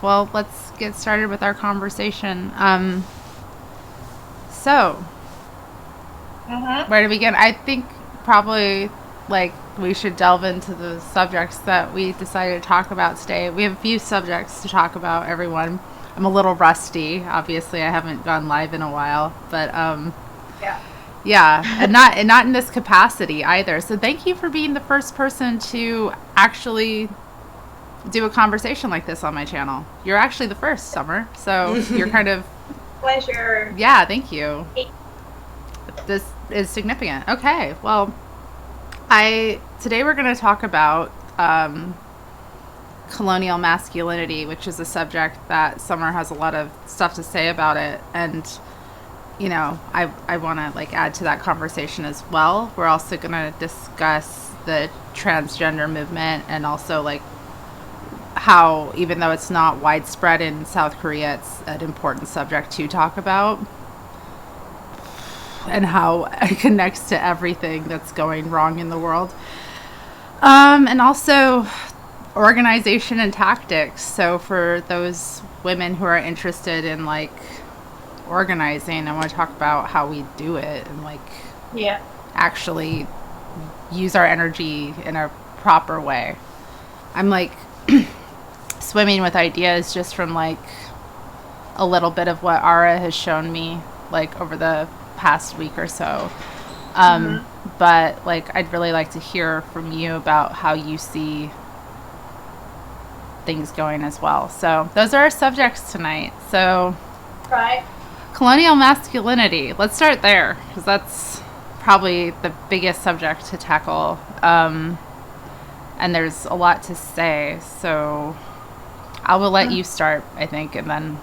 Well, let's get started with our conversation. So, where to begin? I think probably we should delve into the subjects that we decided to talk about today. We have a few subjects to talk about, everyone. I'm a little rusty. Obviously, I haven't gone live in a while, but Yeah. yeah, and not in this capacity either. So thank you for being the first person to actually do a conversation like this on my channel. You're actually the first, Summer. So you're kind of Pleasure. yeah. Thank you. This is significant. Okay, well, I today we're going to talk about colonial masculinity, which is a subject that Summer has a lot of stuff to say about it, and I want to add to that conversation as well. We're also going to discuss the transgender movement and also how, even though it's not widespread in South Korea, it's an important subject to talk about, and how it connects to everything that's going wrong in the world. And also organization and tactics. So for those women who are interested in organizing, I want to talk about how we do it and Yeah. actually use our energy in a proper way. I'm swimming with ideas just from a little bit of what Ara has shown me over the past week or so. But I'd really like to hear from you about how you see things going as well. So those are our subjects tonight. So Right. colonial masculinity. Let's start there because that's probably the biggest subject to tackle. And there's a lot to say. So I will let you start, I think, and then.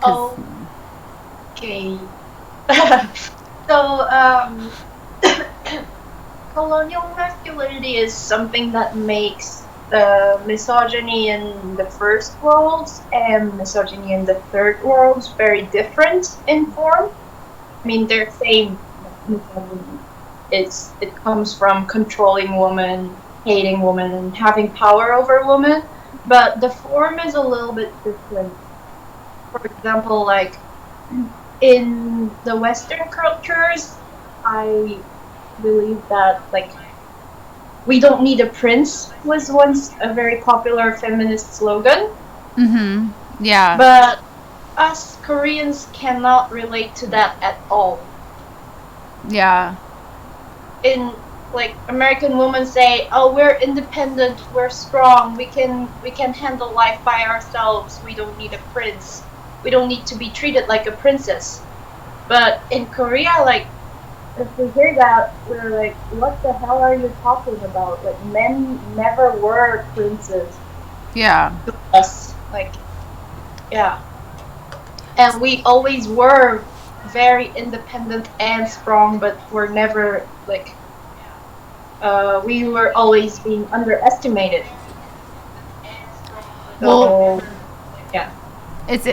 Okay. So, colonial masculinity is something that makes misogyny in the first world and misogyny in the third world very different in form. I mean, they're same misogyny. It comes from controlling women, hating women, and having power over women, but the form is a little bit different. For example, in the Western cultures, I believe that we don't need a prince was once a very popular feminist slogan. Yeah. But us Koreans cannot relate to that at all. Yeah. In American women say, "Oh, we're independent, we're strong, we can handle life by ourselves. We don't need a prince. We don't need to be treated like a princess." But in Korea, if we hear that, we're like, "What the hell are you talking about? Men never were princes." Yeah. To us, yeah, and we always were very independent and strong, but we're never we were always being underestimated. So, yeah.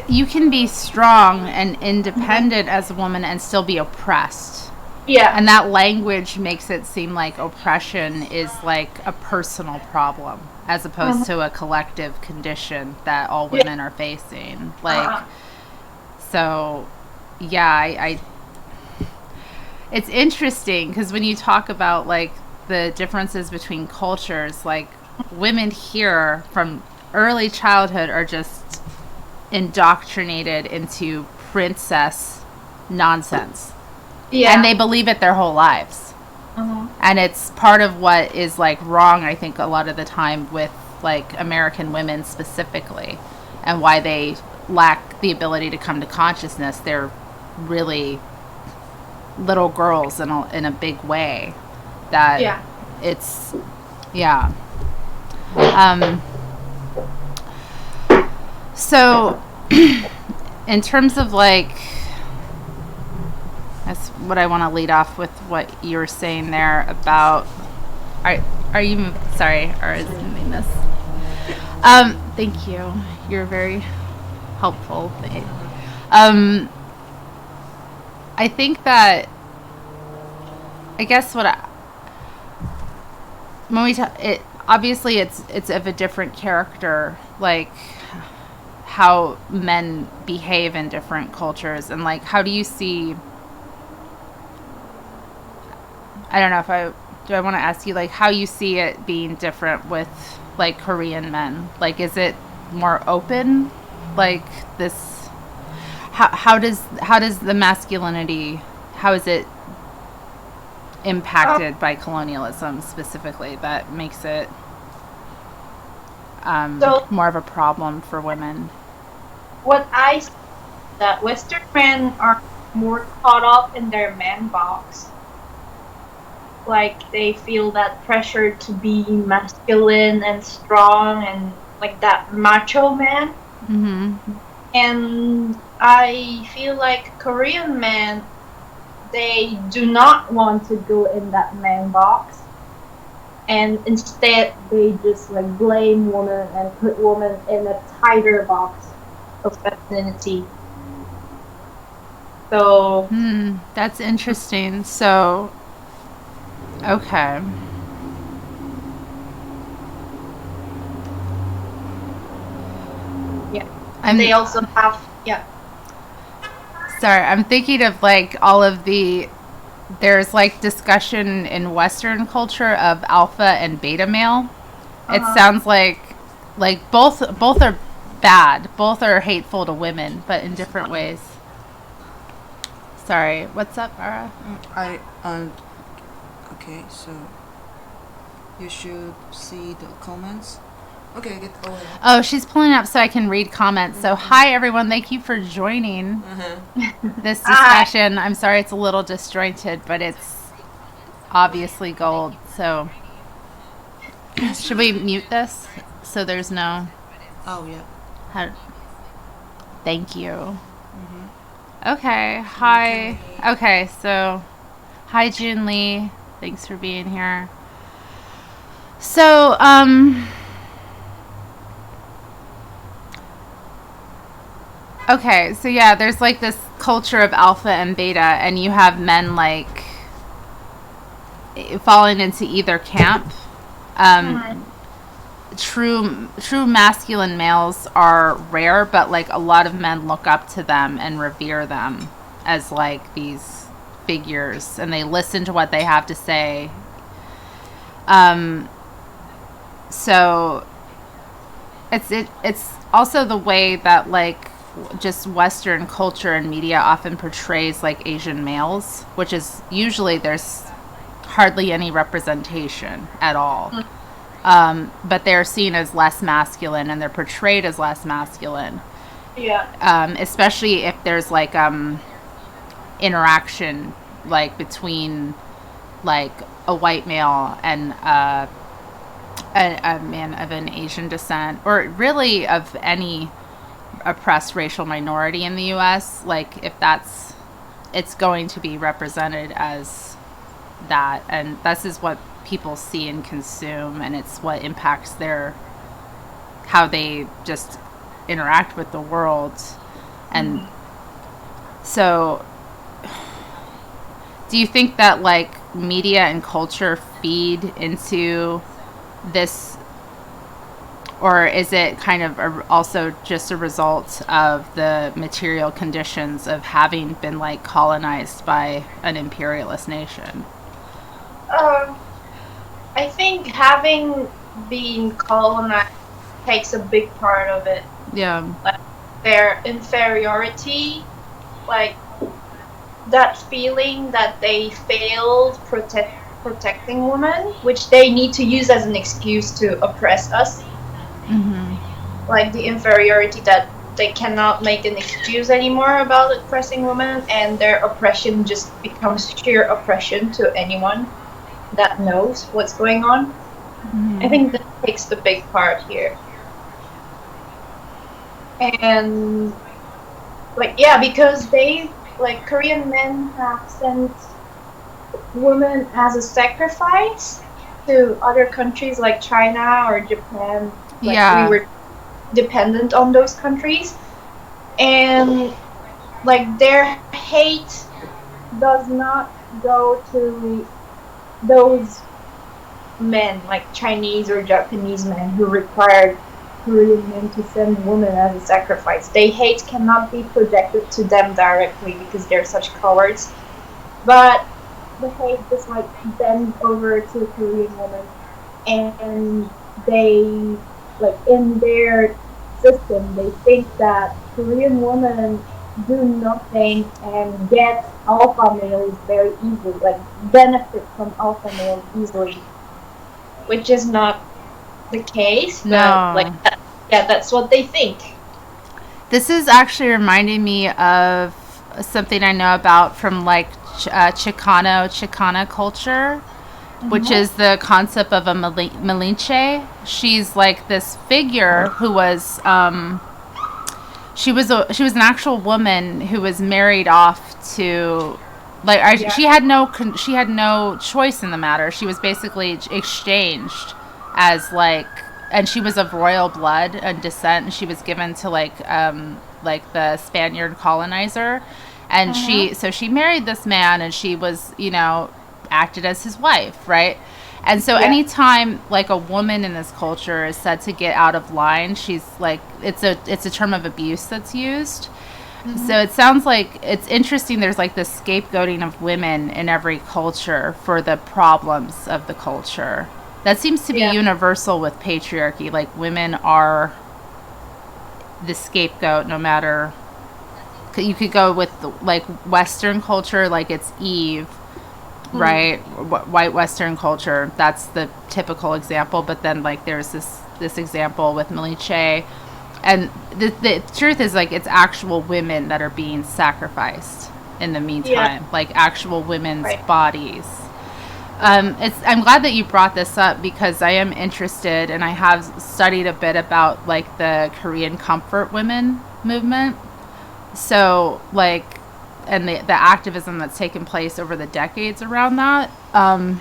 You can be strong and independent as a woman and still be oppressed. Yeah. And that language makes it seem like oppression is a personal problem as opposed to a collective condition that all women are facing. So, yeah, it's interesting because when you talk about the differences between cultures, women here from early childhood are just indoctrinated into princess nonsense. Yeah. And they believe it their whole lives. And it's part of what is wrong, I think, a lot of the time with American women specifically, and why they lack the ability to come to consciousness. They're really little girls in a big way. That it's so in terms of that's what I want to lead off with, what you were saying there about are you sorry, or is doing this? Thank you, you're very helpful. I think that I guess what when we it obviously it's of a different character. how men behave in different cultures, and like how do you see, I don't know if I want to ask you like how you see it being different with like Korean men. Like is it more open? Like this how does the masculinity, how is it impacted by colonialism specifically that makes it So more of a problem for women? what I see is that Western men are more caught up in their man box. Like they feel that pressure to be masculine and strong and like that macho man. Mm-hmm. And I feel like Korean men, they do not want to go in that man box. And instead, they just like blame women and put women in a tighter box of femininity. So That's interesting. So, okay. yeah, and they also have Sorry, I'm thinking of like all of there's like discussion in Western culture of alpha and beta male. It sounds like both are bad. Both are hateful to women, but in different ways. Sorry, what's up, Ara? Okay, so you should see the comments. Okay, get over. Oh, she's pulling up so I can read comments. So, hi everyone, thank you for joining this discussion. I'm sorry it's a little disjointed, but it's obviously gold. So, should we mute this so there's no? Oh yeah. Thank you. Okay. Hi. Okay. So, hi Jun Lee. Thanks for being here. So, okay, so yeah, there's like this culture of alpha and beta, and you have men like falling into either camp. True masculine males are rare, but like a lot of men look up to them and revere them as like these figures, and they listen to what they have to say. So it's also the way that like just Western culture and media often portrays like Asian males, which is usually there's hardly any representation at all. But they're seen as less masculine and they're portrayed as less masculine. Yeah. Especially if there's like interaction like between like a white male and a man of an Asian descent, or really of any oppressed racial minority in the U.S. Like if it's going to be represented as that, and this is what people see and consume, and it's what impacts how they just interact with the world. And so do you think that like media and culture feed into this, or is it kind of also just a result of the material conditions of having been like colonized by an imperialist nation? I think having been colonized takes a big part of it. Yeah. Like their inferiority, like that feeling that they failed protecting women, which they need to use as an excuse to oppress us. Like the inferiority that they cannot make an excuse anymore about oppressing women, and their oppression just becomes sheer oppression to anyone that knows what's going on. I think that takes the big part here. And like because they like Korean men have sent women as a sacrifice to other countries like China or Japan. Like we were dependent on those countries, and like their hate does not go to those men like Chinese or Japanese men who required Korean men to send women as a sacrifice. They hate cannot be projected to them directly because they're such cowards. But the hate just like bend over to Korean women, and they like in their system they think that Korean women do nothing and get alpha males very easily, like benefit from alpha males easily, which is not the case. But No. like, yeah, that's what they think. This is actually reminding me of something I know about from like Chicana culture, which is the concept of a Malinche. She's like this figure who was she was an actual woman who was married off to she had no choice in the matter. She was basically exchanged as like, and she was of royal blood and descent, and she was given to like the Spaniard colonizer, and she married this man, and she was, you know, acted as his wife, right? And so anytime like a woman in this culture is said to get out of line, she's like, it's a term of abuse that's used. So it sounds like it's interesting. There's like this scapegoating of women in every culture for the problems of the culture. That seems to be universal with patriarchy. Like women are the scapegoat no matter. You could go with like Western culture, like it's Eve, right? White Western culture, that's the typical example. But then like there's this example with Malinche, and the truth is like it's actual women that are being sacrificed in the meantime, like actual women's bodies. I'm glad that you brought this up because I am interested, and I have studied a bit about like the Korean comfort women movement. So like, and the activism that's taken place over the decades around that. I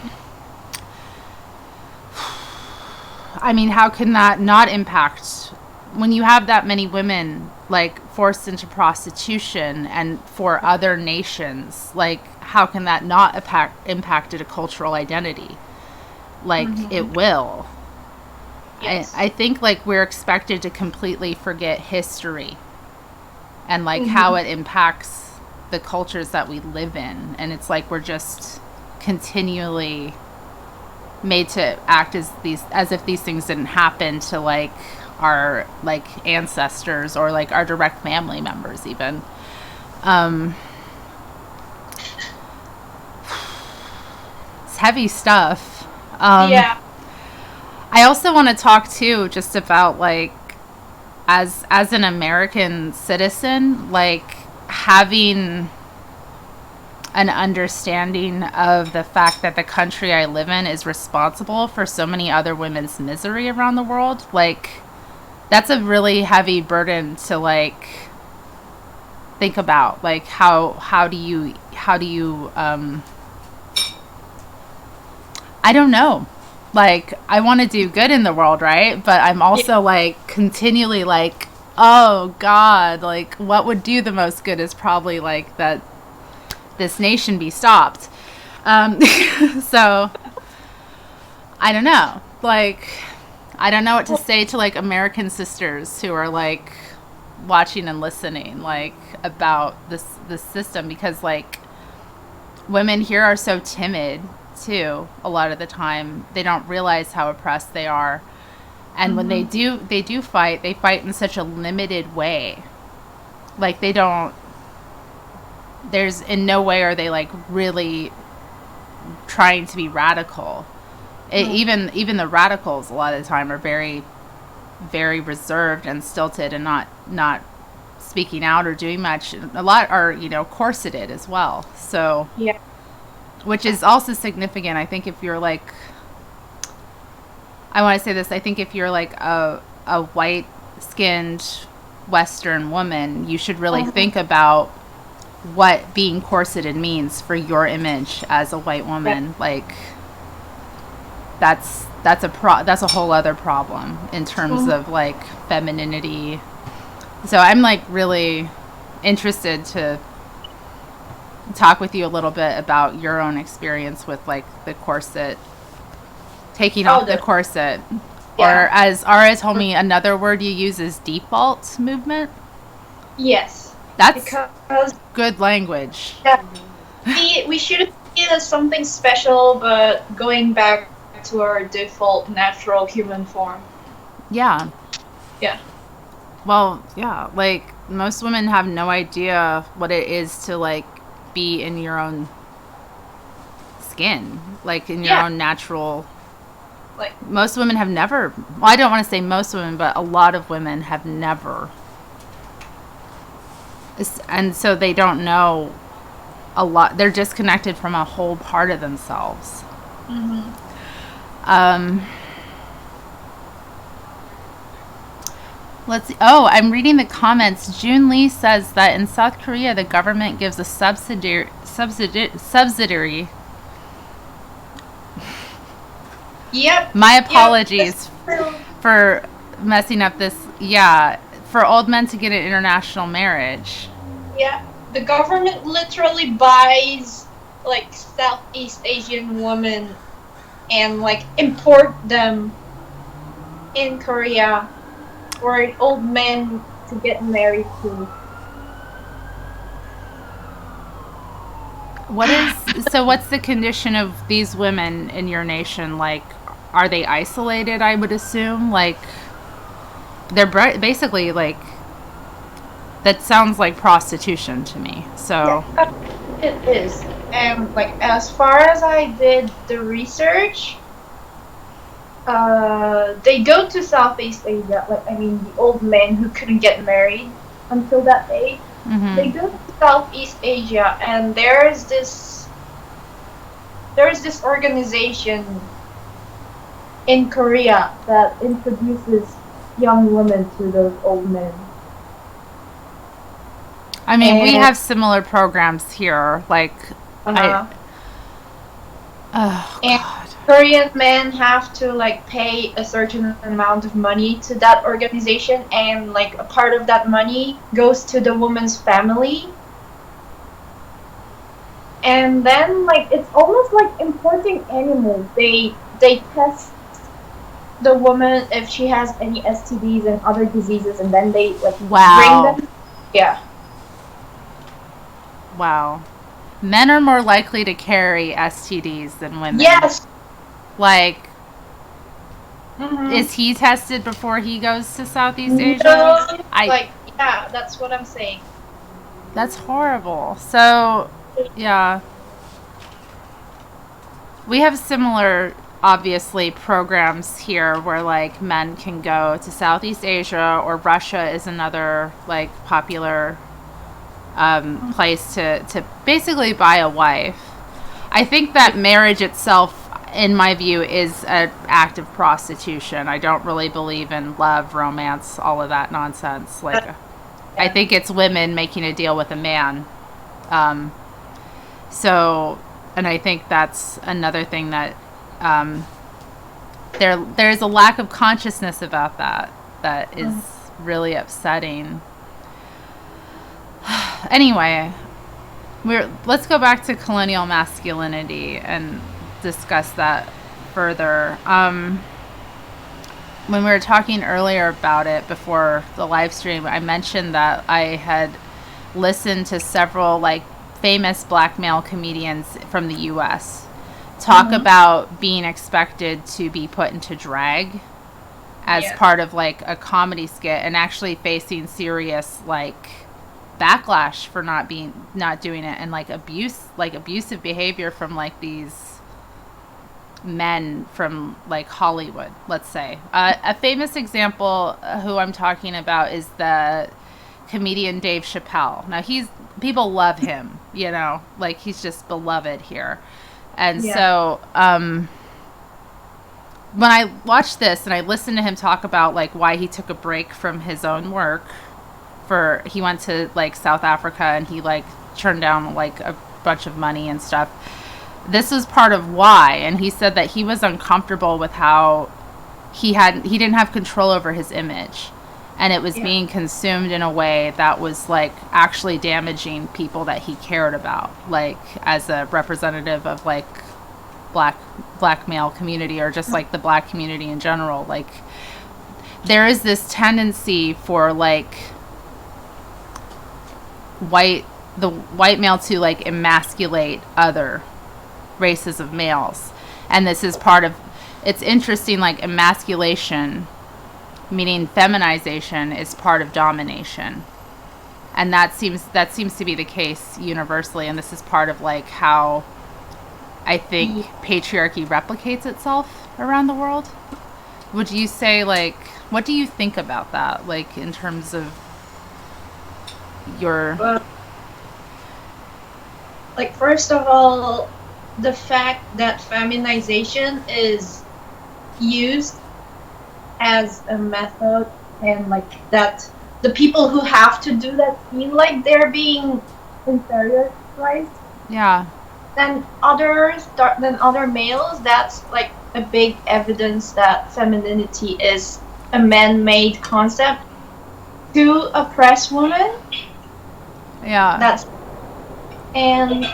mean, how can that not impact when you have that many women like forced into prostitution and for other nations? Like, how can that not impact a cultural identity? Like it will. Yes. I think like we're expected to completely forget history and like how it impacts the cultures that we live in, and it's like we're just continually made to act as if these things didn't happen to like our like ancestors or like our direct family members even. It's heavy stuff. I also want to talk too just about like as an American citizen, like having an understanding of the fact that the country I live in is responsible for so many other women's misery around the world. Like that's a really heavy burden to like think about. Like how do you I don't know. Like I want to do good in the world, right? But I'm also like continually like, oh God, like what would do the most good is probably like that this nation be stopped. So I don't know. Like I don't know what to say to like American sisters who are like watching and listening like about this system, because like women here are so timid too. A lot of the time they don't realize how oppressed they are, and when they do fight, they fight in such a limited way. Like there's in no way are they like really trying to be radical. Even the radicals a lot of the time are very, very reserved and stilted and not speaking out or doing much. A lot are, you know, corseted as well. So which is also significant. I think if you're like, I want to say this, I think if you're like a white skinned Western woman, you should really think about what being corseted means for your image as a white woman. Like that's a whole other problem in terms of like femininity. So I'm like really interested to talk with you a little bit about your own experience with like the corset, taking off the corset. or as Ara told me, another word you use is default movement. Yes. That's because good language. Yeah, we shouldn't see it as something special, but going back to our default natural human form. Yeah. Yeah. Well, yeah, like most women have no idea what it is to like be in your own skin, like in your own natural. Like most women have never. Well, I don't want to say most women, but a lot of women have never. And so they don't know a lot. They're disconnected from a whole part of themselves. Mm-hmm. Let's see. Oh, I'm reading the comments. June Lee says that in South Korea, the government gives a subsidiary. Yep. My apologies for messing up this. Yeah, for old men to get an international marriage. Yeah, the government literally buys like Southeast Asian women and like import them in Korea for old men to get married to. What's the condition of these women in your nation? Like, are they isolated, I would assume? Like, they're basically like, that sounds like prostitution to me. So yeah, it is. And like, as far as I did the research, they go to Southeast Asia. Like, I mean, the old men who couldn't get married until that age. Mm-hmm. They go to Southeast Asia, and there's this organization in Korea that introduces young women to those old men. I mean, we have similar programs here, like. Oh God. Korean men have to like pay a certain amount of money to that organization, and like a part of that money goes to the woman's family. And then like it's almost like importing animals. They test the woman if she has any STDs and other diseases, and then they like bring them. Yeah. Wow. Men are more likely to carry STDs than women. Yes. Like, is he tested before he goes to Southeast Asia? Yeah, that's what I'm saying. That's horrible. So, yeah. We have similar, obviously, programs here where, like, men can go to Southeast Asia, or Russia is another, like, popular place to basically buy a wife. I think that marriage itself, in my view, is an act of prostitution. I don't really believe in love, romance, all of that nonsense. Like, I think it's women making a deal with a man. And I think that's another thing that there's a lack of consciousness about that is really upsetting. Anyway, let's go back to colonial masculinity and discuss that further. When we were talking earlier about it before the live stream, I mentioned that I had listened to several like famous black male comedians from the U.S. talk about being expected to be put into drag as part of like a comedy skit, and actually facing serious like backlash for not doing it, and like abusive behavior from like these men from like Hollywood, let's say. A famous example who I'm talking about is the comedian Dave Chappelle. Now people love him, you know, like he's just beloved here. And so when I watched this and I listened to him talk about like why he took a break from his own work, he went to like South Africa and he like turned down like a bunch of money and stuff. This was part of why, and he said that he was uncomfortable with how he didn't have control over his image, and it was being consumed in a way that was like actually damaging people that he cared about, like as a representative of like black male community, or just like the black community in general. Like, there is this tendency for like the white male to like emasculate other races of males, and this is part of, it's interesting, like emasculation, meaning feminization, is part of domination, and that seems to be the case universally, and this is part of like how I think patriarchy replicates itself around the world. Would you say, like, what do you think about that, like in terms of your like, first of all, the fact that feminization is used as a method, and like that the people who have to do that feel like they're being inferiorized yeah than other males, that's like a big evidence that femininity is a man-made concept to oppress women. yeah And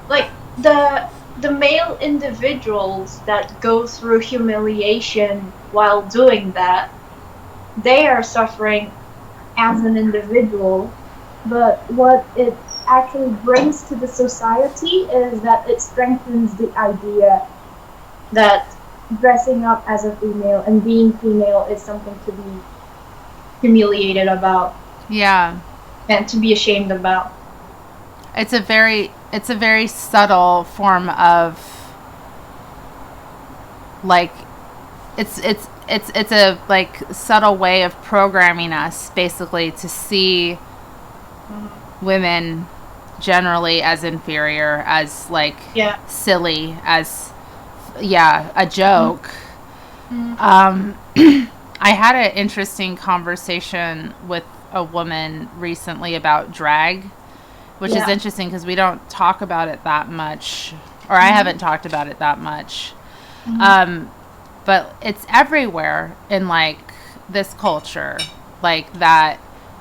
like the male individuals that go through humiliation while doing that, they are suffering as an individual, but what it actually brings to the society is that it strengthens the idea that dressing up as a female and being female is something to be humiliated about, yeah and to be ashamed about. it's a very subtle form of, like, it's a like subtle way of programming us basically to see women generally as inferior, as like silly, as a joke. I had an interesting conversation with a woman recently about drag, which is interesting because we don't talk about it that much, or I haven't talked about it that much. But it's everywhere in like this culture, like that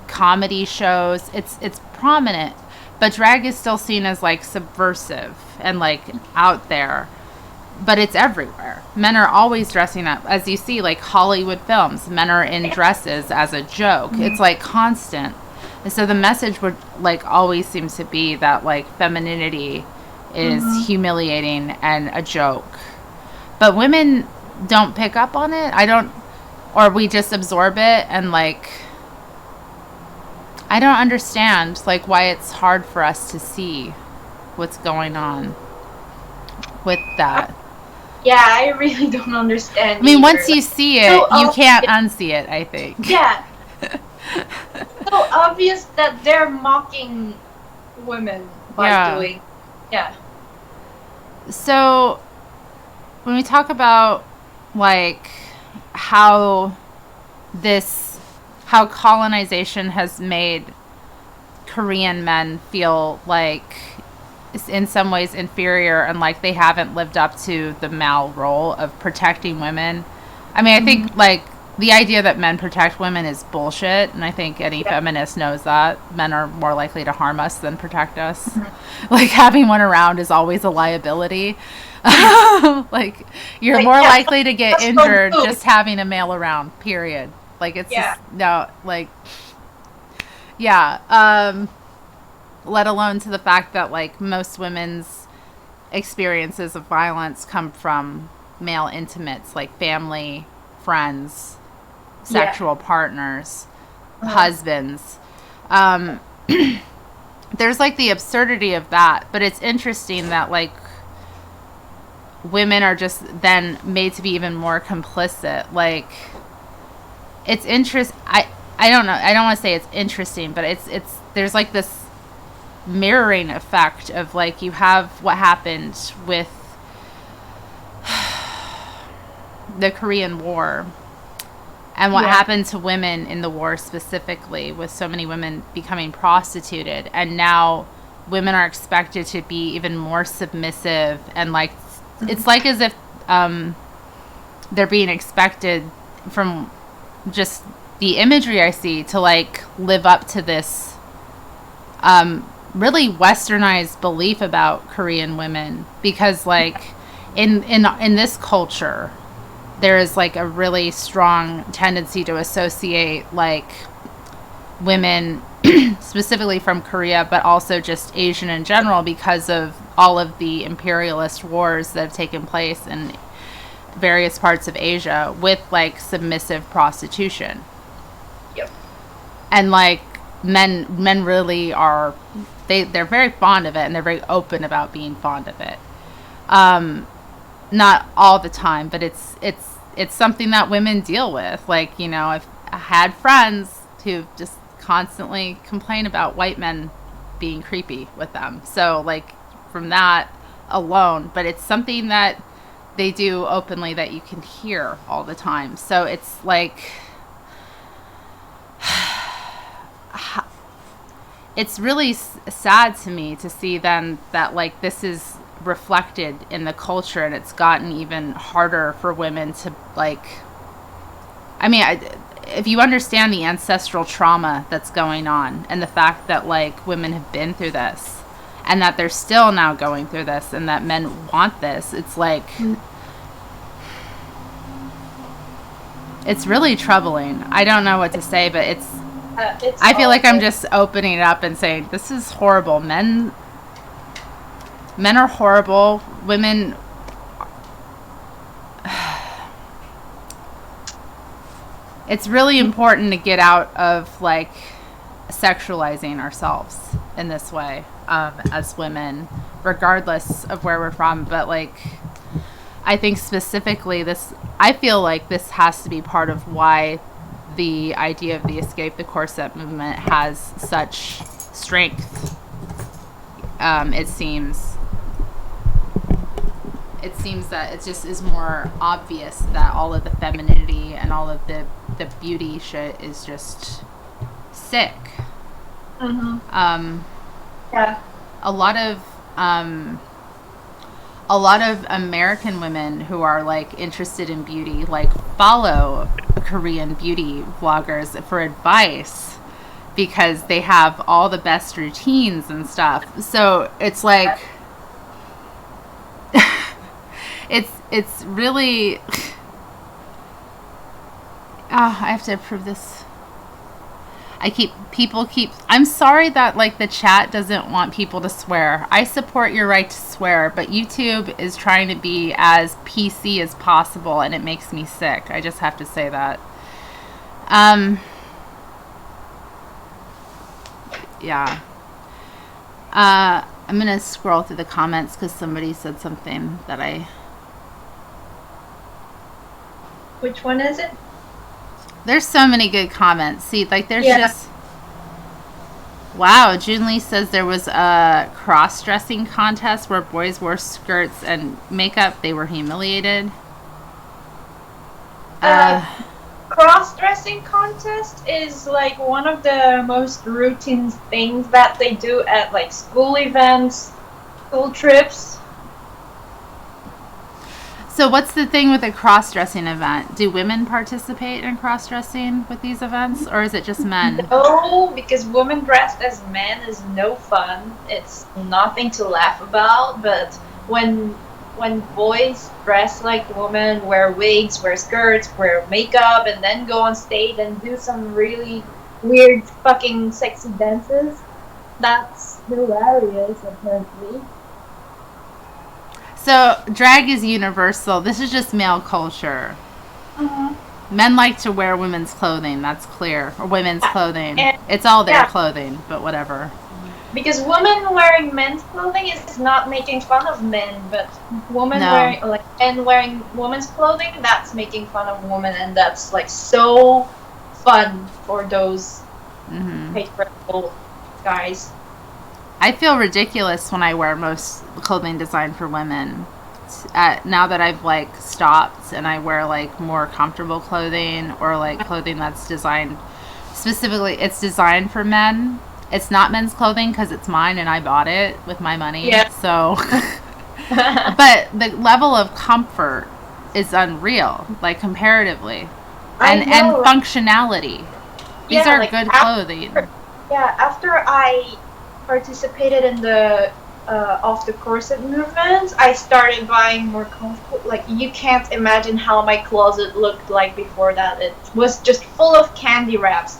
comedy shows, it's prominent, but drag is still seen as like subversive and like out there, but it's everywhere. Men are always dressing up, as you see, like Hollywood films, men are in dresses as a joke. It's like constant. And so the message would like always seems to be that like femininity is humiliating and a joke. But women don't pick up on it. Or we just absorb it, and like I don't understand like why it's hard for us to see what's going on with that. Yeah, I really don't understand. I mean, either. once you see it, So you can't unsee it, I think. Yeah. So obvious that they're mocking women by doing. Yeah. So when we talk about like how colonization has made Korean men feel like in some ways inferior, and like they haven't lived up to the male role of protecting women. I mean, I think like the idea that men protect women is bullshit, and I think any feminist knows that men are more likely to harm us than protect us. Like having one around is always a liability. Like you're more likely to get injured just having a male around, period. Like it's just, no, like let alone to the fact that like most women's experiences of violence come from male intimates, like family, friends, sexual partners, husbands. There's like the absurdity of that, but it's interesting that like women are just then made to be even more complicit. Like it's I don't know, I don't want to say it's interesting, but it's there's like this mirroring effect of like you have what happened with the Korean War and what happened to women in the war specifically, with so many women becoming prostituted, and now women are expected to be even more submissive, and like it's like as if they're being expected, from just the imagery I see, to like live up to this really westernized belief about Korean women, because like in this culture, there is like a really strong tendency to associate like women specifically from Korea, but also just Asian in general, because of all of the imperialist wars that have taken place in various parts of Asia, with like submissive prostitution. Yep. And like men really are, they're very fond of it, and they're very open about being fond of it. Not all the time, but it's something that women deal with. Like, you know, I've had friends who just constantly complain about white men being creepy with them. So like from that alone, but it's something that they do openly that you can hear all the time. So it's like, it's really sad to me to see then that like this is reflected in the culture, and it's gotten even harder for women to like, I mean, if you understand the ancestral trauma that's going on, and the fact that like women have been through this, and that they're still now going through this, and that men want this, it's like, it's really troubling. I don't know what to say, but it's I feel like I'm just opening it up and saying, this is horrible. Men are horrible. Women, it's really important to get out of like sexualizing ourselves in this way, as women, regardless of where we're from. But like, I think specifically I feel like this has to be part of why the idea of the Escape the Corset movement has such strength. It seems that it just is more obvious that all of the femininity and all of the beauty shit is just sick. Mm-hmm. Yeah. A lot of American women who are like interested in beauty like follow Korean beauty vloggers for advice, because they have all the best routines and stuff. So it's like it's really I have to approve this. I'm sorry that like the chat doesn't want people to swear. I support your right to swear, but YouTube is trying to be as PC as possible, and it makes me sick. I just have to say that. Yeah. I'm gonna scroll through the comments because somebody said something that Which one is it? There's so many good comments. See, like there's just... Wow, Junlee says there was a cross-dressing contest where boys wore skirts and makeup. They were humiliated. Cross-dressing contest is like one of the most routine things that they do at like school events, school trips. So what's the thing with a cross-dressing event? Do women participate in cross-dressing with these events, or is it just men? No, because women dressed as men is no fun. It's nothing to laugh about. But when boys dress like women, wear wigs, wear skirts, wear makeup, and then go on stage and do some really weird fucking sexy dances, that's hilarious, apparently. So, drag is universal. This is just male culture. Mm-hmm. Men like to wear women's clothing, that's clear. Or women's clothing. It's all their clothing, but whatever. Because women wearing men's clothing is not making fun of men, but women wearing women's clothing, that's making fun of women, and that's like so fun for those patriarchal guys. I feel ridiculous when I wear most clothing designed for women. Now that I've like stopped and I wear like more comfortable clothing, or like clothing that's designed specifically, it's designed for men. It's not men's clothing because it's mine and I bought it with my money. Yeah. So, but the level of comfort is unreal, like comparatively, and functionality. These are like good clothing. After I participated in the of the corset movement, I started buying more comfortable. Like, you can't imagine how my closet looked like before that. It was just full of candy wraps.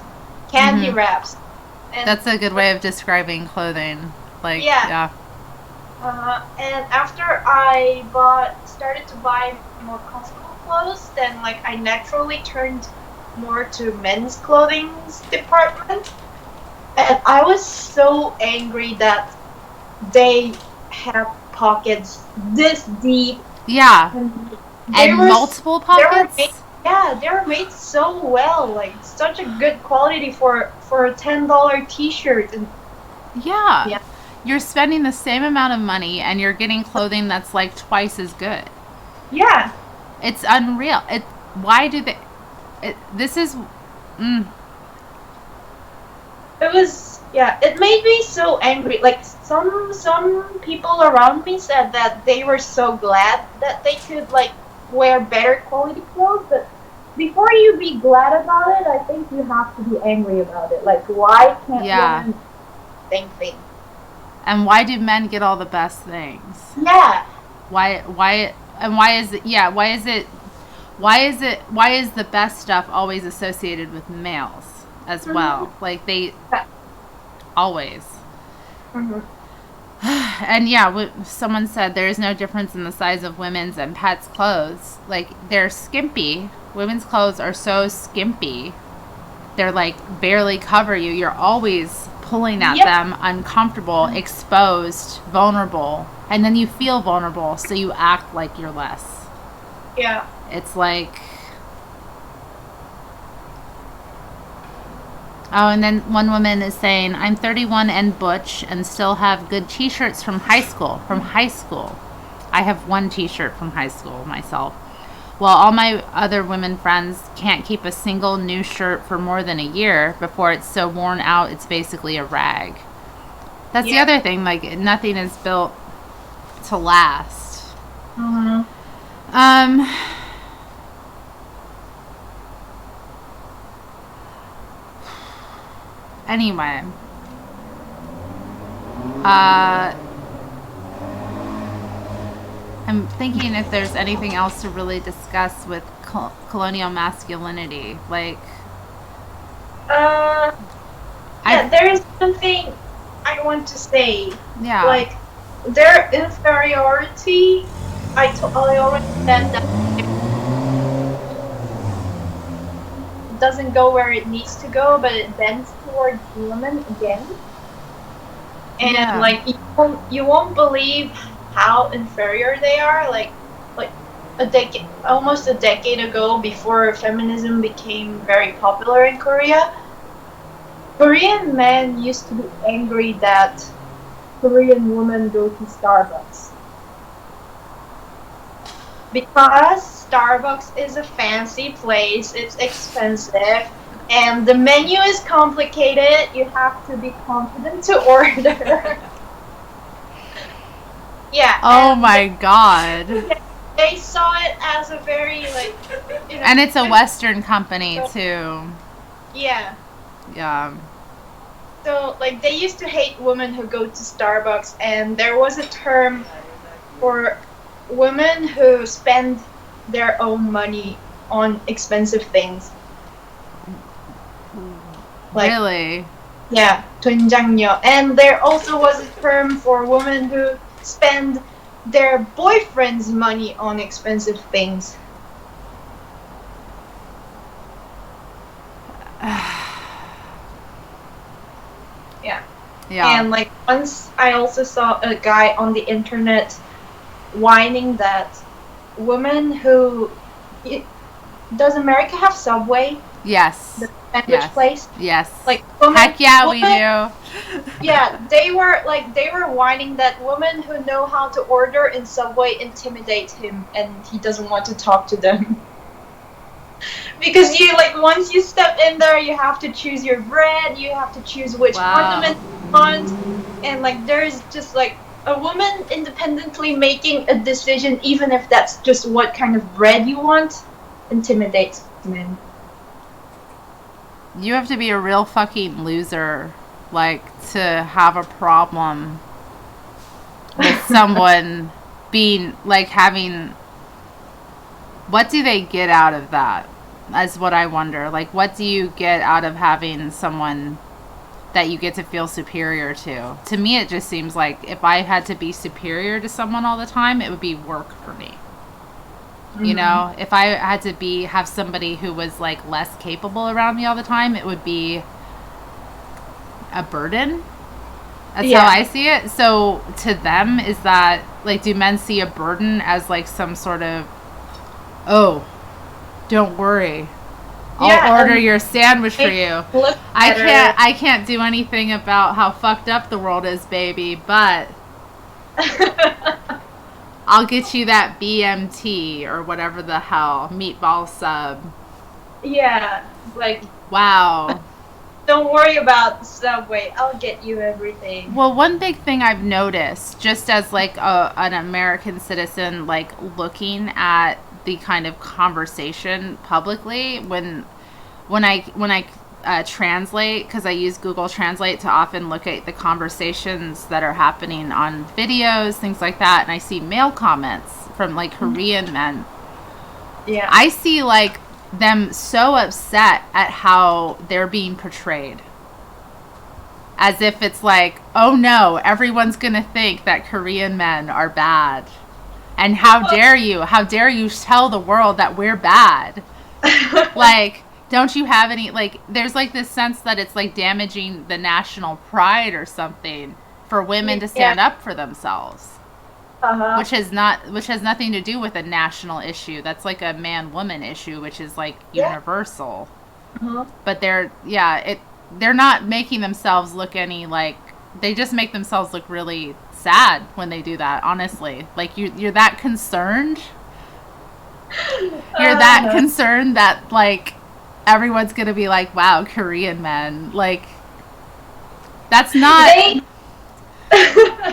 Candy wraps. And That's a good way of describing clothing. Like, yeah. And after I started to buy more comfortable clothes, then like I naturally turned more to men's clothing department. And I was so angry that they have pockets this deep. Yeah. And were, multiple pockets? They were made so well. Like, such a good quality for a $10 t-shirt. And yeah. You're spending the same amount of money and you're getting clothing that's like twice as good. Yeah. It's unreal. Why do they... this is... It was... Yeah, it made me so angry. Like, some people around me said that they were so glad that they could, like, wear better quality clothes. But before you be glad about it, I think you have to be angry about it. Like, why can't women do the same thing? And why do men get all the best things? Yeah. Why is the best stuff always associated with males as well? Like, they always. And someone said there is no difference in the size of women's and pets' clothes. Like, they're skimpy. Women's clothes are so skimpy. They're like barely cover you. You're always pulling at them, uncomfortable, exposed, vulnerable, and then you feel vulnerable, so you act like you're less. Yeah. It's like... Oh, and then one woman is saying, I'm 31 and butch and still have good t-shirts from high school. I have one t-shirt from high school myself. Well, all my other women friends can't keep a single new shirt for more than a year before it's so worn out it's basically a rag. That's the other thing. Like, nothing is built to last. Anyway. I'm thinking if there's anything else to really discuss with colonial masculinity. Like... there is something I want to say. Yeah. Like, their inferiority, I already said that it doesn't go where it needs to go, but it bends towards women again. And like, you won't believe how inferior they are. Like almost a decade ago, before feminism became very popular in Korea, Korean men used to be angry that Korean women go to Starbucks. Because Starbucks is a fancy place, it's expensive, and the menu is complicated. You have to be confident to order. Yeah. Oh my god. They saw it as a very, like... And it's a Western company, too. Yeah. Yeah. So, like, they used to hate women who go to Starbucks, and there was a term for women who spend their own money on expensive things. Like, really? Yeah, 된장녀. And there also was a term for women who spend their boyfriend's money on expensive things. Yeah. And like, once I also saw a guy on the internet whining that women who... Does America have Subway? Yes. The sandwich place? Yes. Like, women, heck yeah, we do. Yeah, they were whining that women who know how to order in Subway intimidate him, and he doesn't want to talk to them. Because once you step in there, you have to choose your bread, you have to choose which condiment you want, and like, there's just like a woman independently making a decision, even if that's just what kind of bread you want, intimidates men. You have to be a real fucking loser, like, to have a problem someone being like having, what do they get out of that? That's what I wonder. Like, what do you get out of having someone that you get to feel superior to? To me, it just seems like if I had to be superior to someone all the time, it would be work for me. Mm-hmm. You know, if I had to have somebody who was like less capable around me all the time, it would be a burden. That's how I see it. So to them, is that like, do men see a burden as like some sort of, oh, don't worry, I'll order your sandwich for you. I can't do anything about how fucked up the world is, baby, but I'll get you that BMT or whatever the hell, meatball sub. Yeah, like, wow. Don't worry about Subway. I'll get you everything. Well, one big thing I've noticed, just as like an American citizen, like looking at the kind of conversation publicly, when I translate, because I use Google Translate to often look at the conversations that are happening on videos, things like that, and I see male comments from like Korean men. Yeah, I see like them so upset at how they're being portrayed, as if it's like, oh no, everyone's gonna think that Korean men are bad, and how dare you tell the world that we're bad. Like, don't you have any, like, there's like this sense that it's like damaging the national pride or something for women to stand up for themselves. Which has nothing to do with a national issue. That's like a man-woman issue, which is like universal. But they're not making themselves look any like, they just make themselves look really sad when they do that. Honestly, like you're that concerned. You're that concerned that like everyone's gonna be like, wow, Korean men, like that's not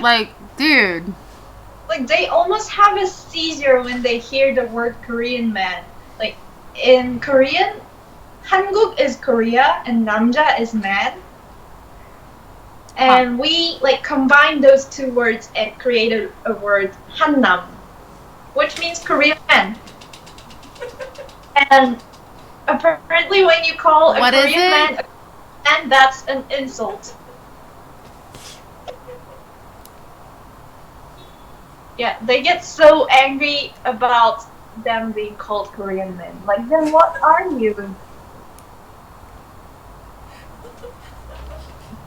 like, dude. Like, they almost have a seizure when they hear the word Korean man. Like, in Korean, Hanguk is Korea and Namja is man. And we, like, combine those two words and create a word, Hannam, which means Korean man. And apparently when you call a Korean man, and that's an insult. Yeah, they get so angry about them being called Korean men. Like, then what are you?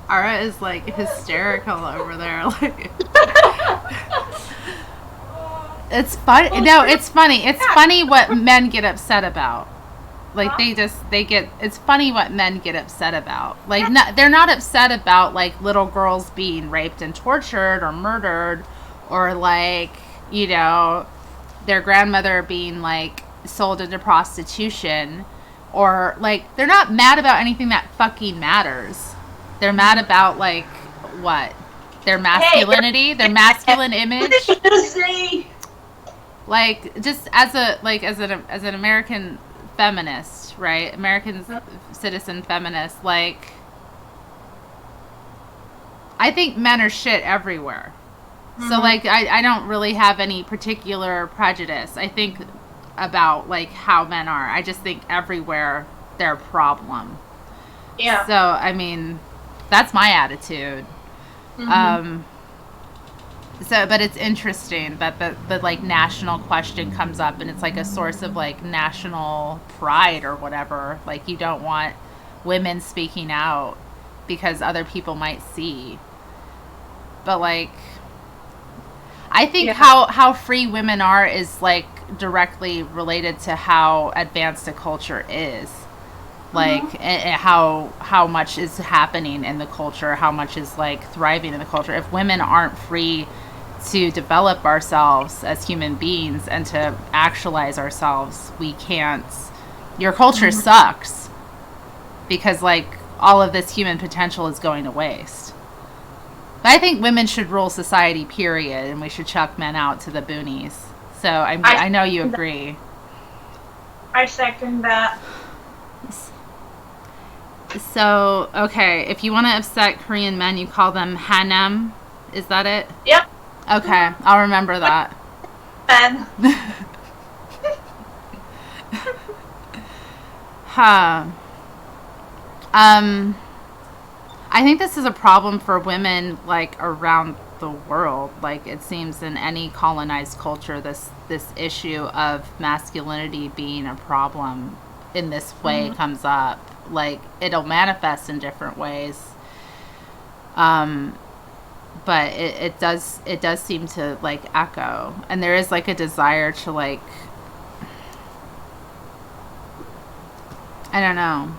Ara is like hysterical over there. Like, it's funny. No, it's funny. It's funny what men get upset about. Like, it's funny what men get upset about. Like, they're not upset about like little girls being raped and tortured or murdered, or like, you know, their grandmother being like sold into prostitution, or like, they're not mad about anything that fucking matters. They're mad about like what? Their masculinity, their masculine image. Like, just as an American feminist, right? American citizen feminist, like, I think men are shit everywhere. So, like, I don't really have any particular prejudice, I think, about, like, how men are. I just think everywhere they're a problem. Yeah. So, I mean, that's my attitude. But it's interesting that the like, national question comes up, and it's, like, a source of, like, national pride or whatever. Like, you don't want women speaking out because other people might see. But, like, I think how free women are is like directly related to how advanced a culture is, like and how much is happening in the culture, how much is like thriving in the culture. If women aren't free to develop ourselves as human beings and to actualize ourselves, we can't. Your culture sucks, because like all of this human potential is going to waste. But I think women should rule society, period, and we should chuck men out to the boonies. So I know you agree. I second that. So, okay, if you want to upset Korean men, you call them Hanam. Is that it? Yep. Okay, I'll remember that. And Huh. I think this is a problem for women, like, around the world. Like, it seems in any colonized culture, this issue of masculinity being a problem in this way comes up. Like, it'll manifest in different ways. But it does seem to, like, echo. And there is, like, a desire to, like, I don't know.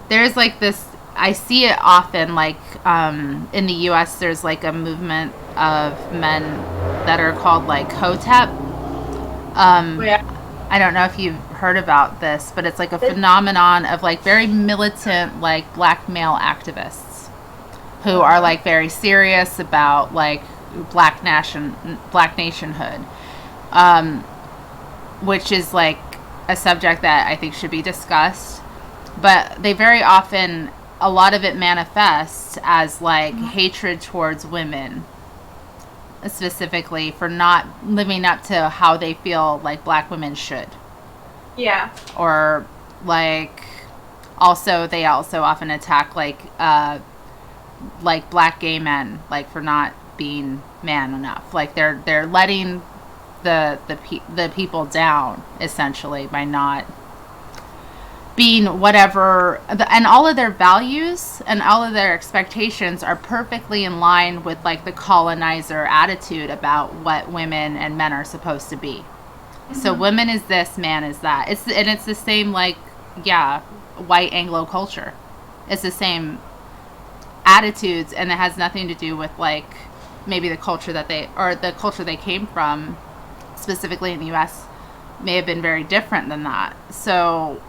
There's, like, this, I see it often, like, in the U.S., there's, like, a movement of men that are called, like, Hotep. I don't know if you've heard about this, but it's, like, a phenomenon of, like, very militant, like, black male activists who are, like, very serious about, like, black nationhood, which is, like, a subject that I think should be discussed. But they very often, a lot of it manifests as, like, hatred towards women, specifically for not living up to how they feel like black women should. Yeah. Or, like, also, they also often attack, like black gay men, like, for not being man enough. Like, they're letting the people down, essentially, by not being whatever, and all of their values and all of their expectations are perfectly in line with, like, the colonizer attitude about what women and men are supposed to be. So women is this, man is that. It's the same, like, white Anglo culture. It's the same attitudes, and it has nothing to do with, like, maybe the culture the culture they came from, specifically in the U.S., may have been very different than that. So,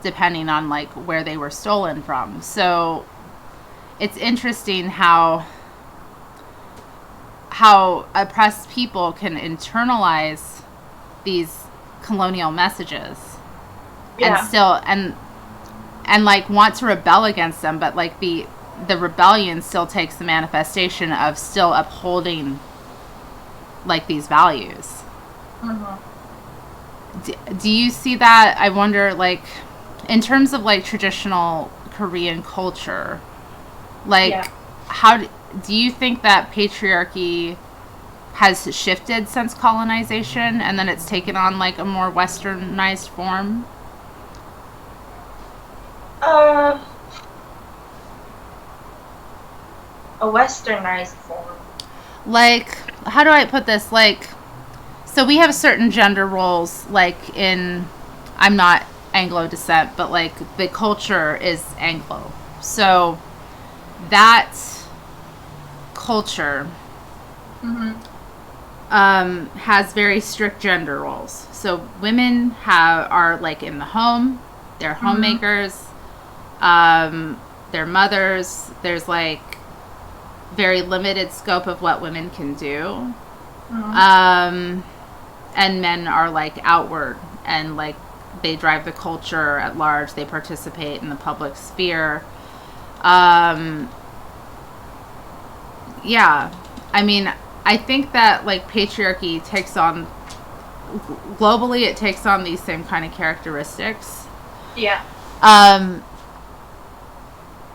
depending on, like, where they were stolen from. So, it's interesting how oppressed people can internalize these colonial messages and still and like want to rebel against them, but, like, the rebellion still takes the manifestation of still upholding, like, these values. Do you see that? I wonder, like, in terms of, like, traditional Korean culture, like, how do you think that patriarchy has shifted since colonization, and then it's taken on, like, a more westernized form? A westernized form. Like, how do I put this? Like, so we have certain gender roles, like, I'm not Anglo descent, but, like, the culture is Anglo. So that culture has very strict gender roles. So women are, like, in the home, they're homemakers, they're mothers. There's, like, very limited scope of what women can do. And men are, like, outward, and, like, they drive the culture at large. They participate in the public sphere. I mean, I think that, like, patriarchy takes on, globally, it takes on these same kind of characteristics.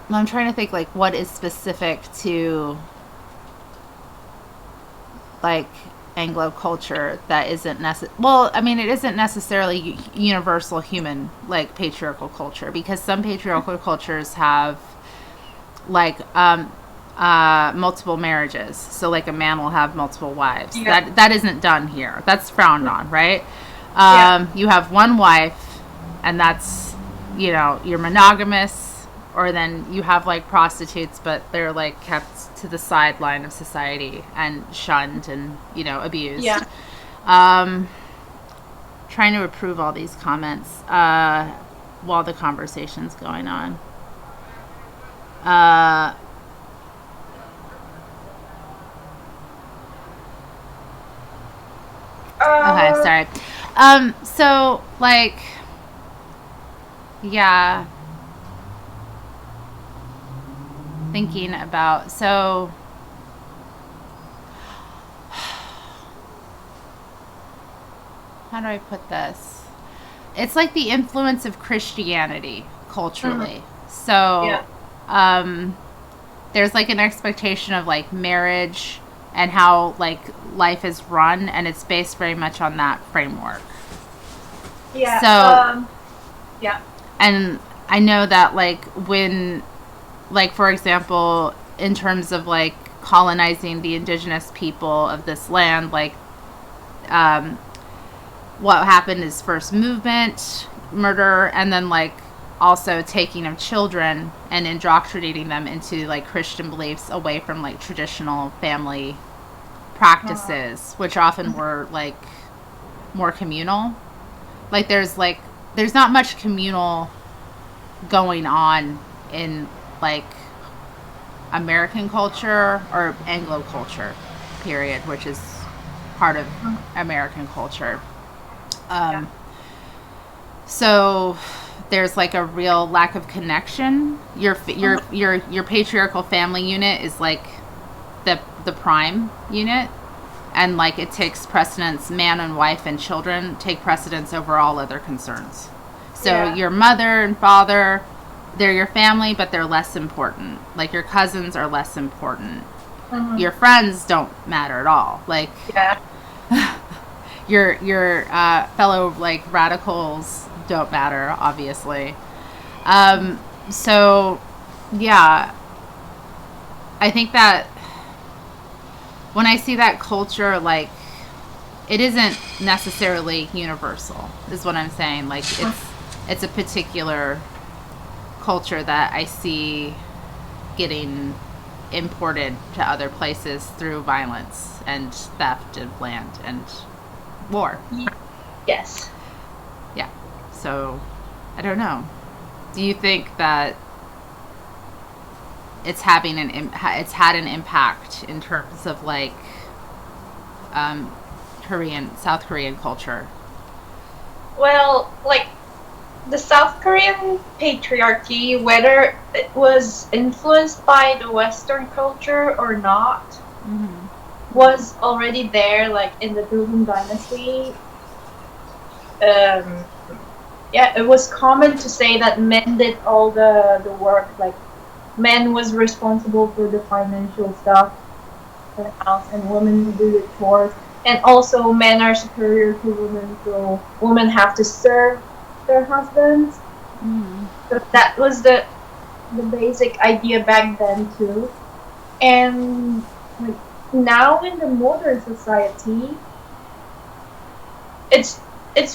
I'm trying to think, like, what is specific to, like, Anglo culture that isn't well, I mean, it isn't necessarily universal human, like, patriarchal culture, because some patriarchal cultures have, like, multiple marriages. So, like, a man will have multiple wives. That isn't done here. That's frowned on, right? You have one wife, and that's, you know, you're monogamous. Or then you have, like, prostitutes, but they're, like, kept to the sideline of society and shunned and, you know, abused. Trying to approve all these comments while the conversation's going on. Okay, sorry. So, like, thinking about, so how do I put this? It's like the influence of Christianity culturally. So, there's like an expectation of like marriage and how like life is run, and it's based very much on that framework. Yeah. So, yeah. And I know that like when, like for example, in terms of like colonizing the indigenous people of this land, like what happened is first movement, murder, and then like also taking of children and indoctrinating them into like Christian beliefs away from like traditional family practices, which often were like more communal. Like there's not much communal going on in like American culture or Anglo culture, period, which is part of American culture. So there's like a real lack of connection. Your patriarchal family unit is like the prime unit, and like it takes precedence. Man and wife and children take precedence over all other concerns. So your mother and father, they're your family, but they're less important. Like your cousins are less important. Your friends don't matter at all. Like your fellow like radicals don't matter, obviously. So yeah, I think that when I see that culture, like it isn't necessarily universal, is what I'm saying. Like it's a particular culture that I see getting imported to other places through violence and theft of land and war. Yes. Yeah. So, I don't know. Do you think that it's had an impact in terms of like South Korean culture? Well, like the South Korean patriarchy, whether it was influenced by the Western culture or not, was already there, like in the Joseon Dynasty. It was common to say that men did all the work, like men was responsible for the financial stuff in the house and women do the chores. And also men are superior to women, so women have to serve their husbands. So that was the basic idea back then too. And like now in the modern society, it's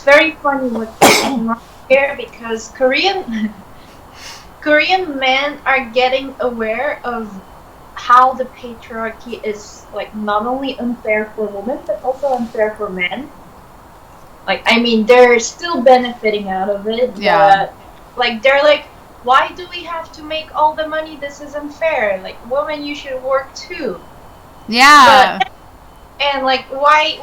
very funny what's going on here, because Korean men are getting aware of how the patriarchy is like not only unfair for women but also unfair for men. Like, I mean, they're still benefiting out of it, but like they're like, why do we have to make all the money? This is unfair. Like, women, you should work too. Yeah. And like, why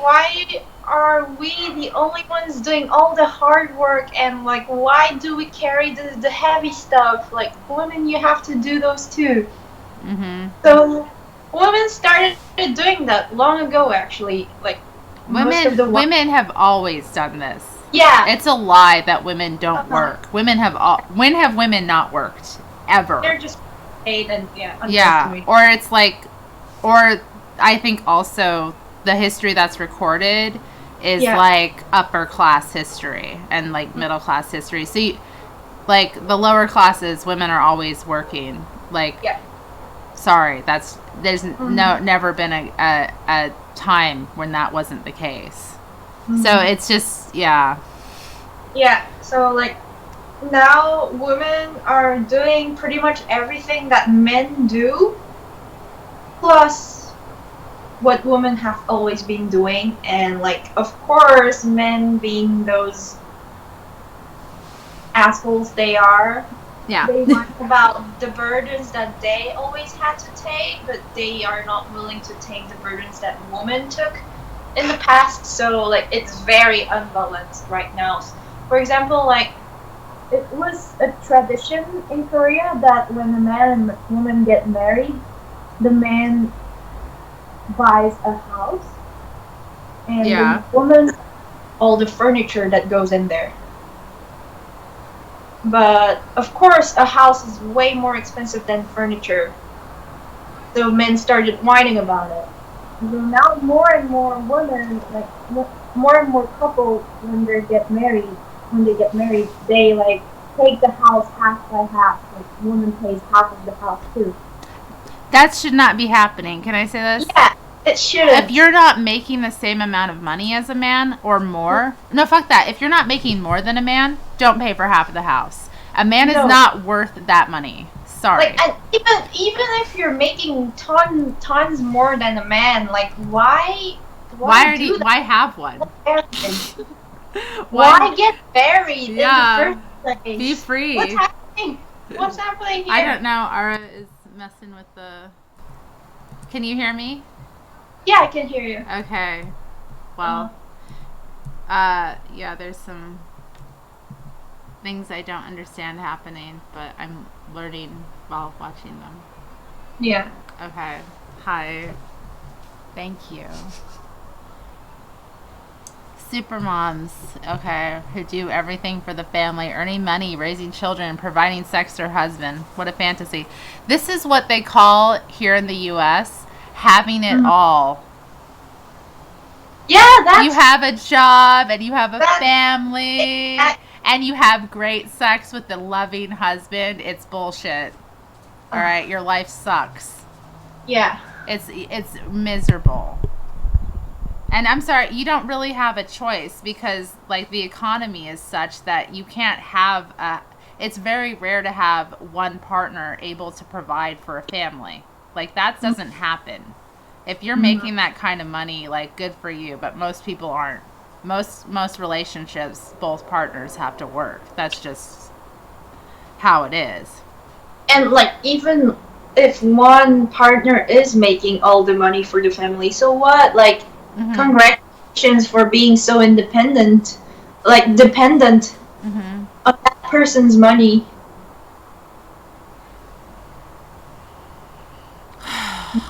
are we the only ones doing all the hard work? And like, why do we carry the heavy stuff? Like, women, you have to do those too. So women started doing that long ago, actually. Like, women have always done this. Yeah, it's a lie that women don't work. When have women not worked ever? They're just paid and or it's like, or I think also the history that's recorded is like upper class history and like middle class history. So like the lower classes, women are always working. Like sorry, there's never been a time when that wasn't the case. So it's just so like now women are doing pretty much everything that men do, plus what women have always been doing. And like, of course, men being those assholes they are, they mind about the burdens that they always had to take, but they are not willing to take the burdens that women took in the past. So like, it's very unbalanced right now. For example, like, it was a tradition in Korea that when a man and woman get married, the man buys a house and the woman all the furniture that goes in there. But of course, a house is way more expensive than furniture. So men started whining about it. So now more and more women, like more and more couples, when they get married, they like take the house half by half. Like woman pays half of the house too. That should not be happening. Can I say this? Yeah, it shouldn't. If you're not making the same amount of money as a man or more, no, fuck that. If you're not making more than a man, don't pay for half of the house. A man is not worth that money. Sorry. Like, and even if you're making tons more than a man, like why have one? Why get married in the first place? Be free. What's happening? What's happening here? I don't know. Ara is messing with the... Can you hear me? Yeah, I can hear you. Okay. Well, yeah, there's some things I don't understand happening, but I'm learning while watching them. Yeah. Okay. Hi. Thank you. Super moms, okay, who do everything for the family, earning money, raising children, providing sex to their husband. What a fantasy. This is what they call here in the U.S. having it all. Yeah, that's... You have a job, and you have a family, and you have great sex with a loving husband. It's bullshit. All right? Your life sucks. Yeah. It's miserable. And I'm sorry, you don't really have a choice because, like, the economy is such that you can't have it's very rare to have one partner able to provide for a family. Like, that doesn't happen. If you're making that kind of money, like, good for you, but most people aren't. Most relationships, both partners have to work. That's just how it is. And, like, even if one partner is making all the money for the family, so what? Like, congratulations for being so independent, like dependent on that person's money.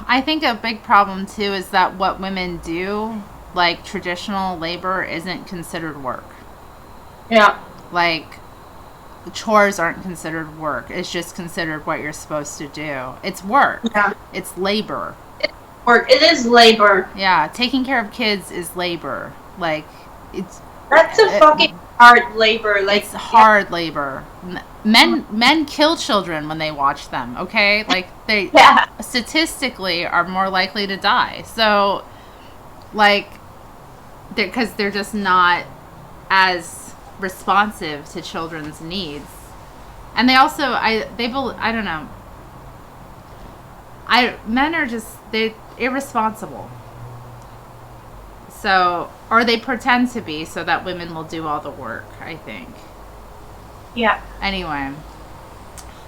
I think a big problem too is that what women do, like traditional labor, isn't considered work. Yeah. Like, chores aren't considered work. It's just considered what you're supposed to do. It's work. Yeah. It's labor. Work. It is labor. Yeah, taking care of kids is labor. Like, that's a fucking hard labor. Like, it's hard labor. Men kill children when they watch them. Okay, like they statistically are more likely to die. So, like, because they're just not as responsive to children's needs, and they also I don't know. Men are just irresponsible. So, or they pretend to be so that women will do all the work, I think. Yeah. Anyway,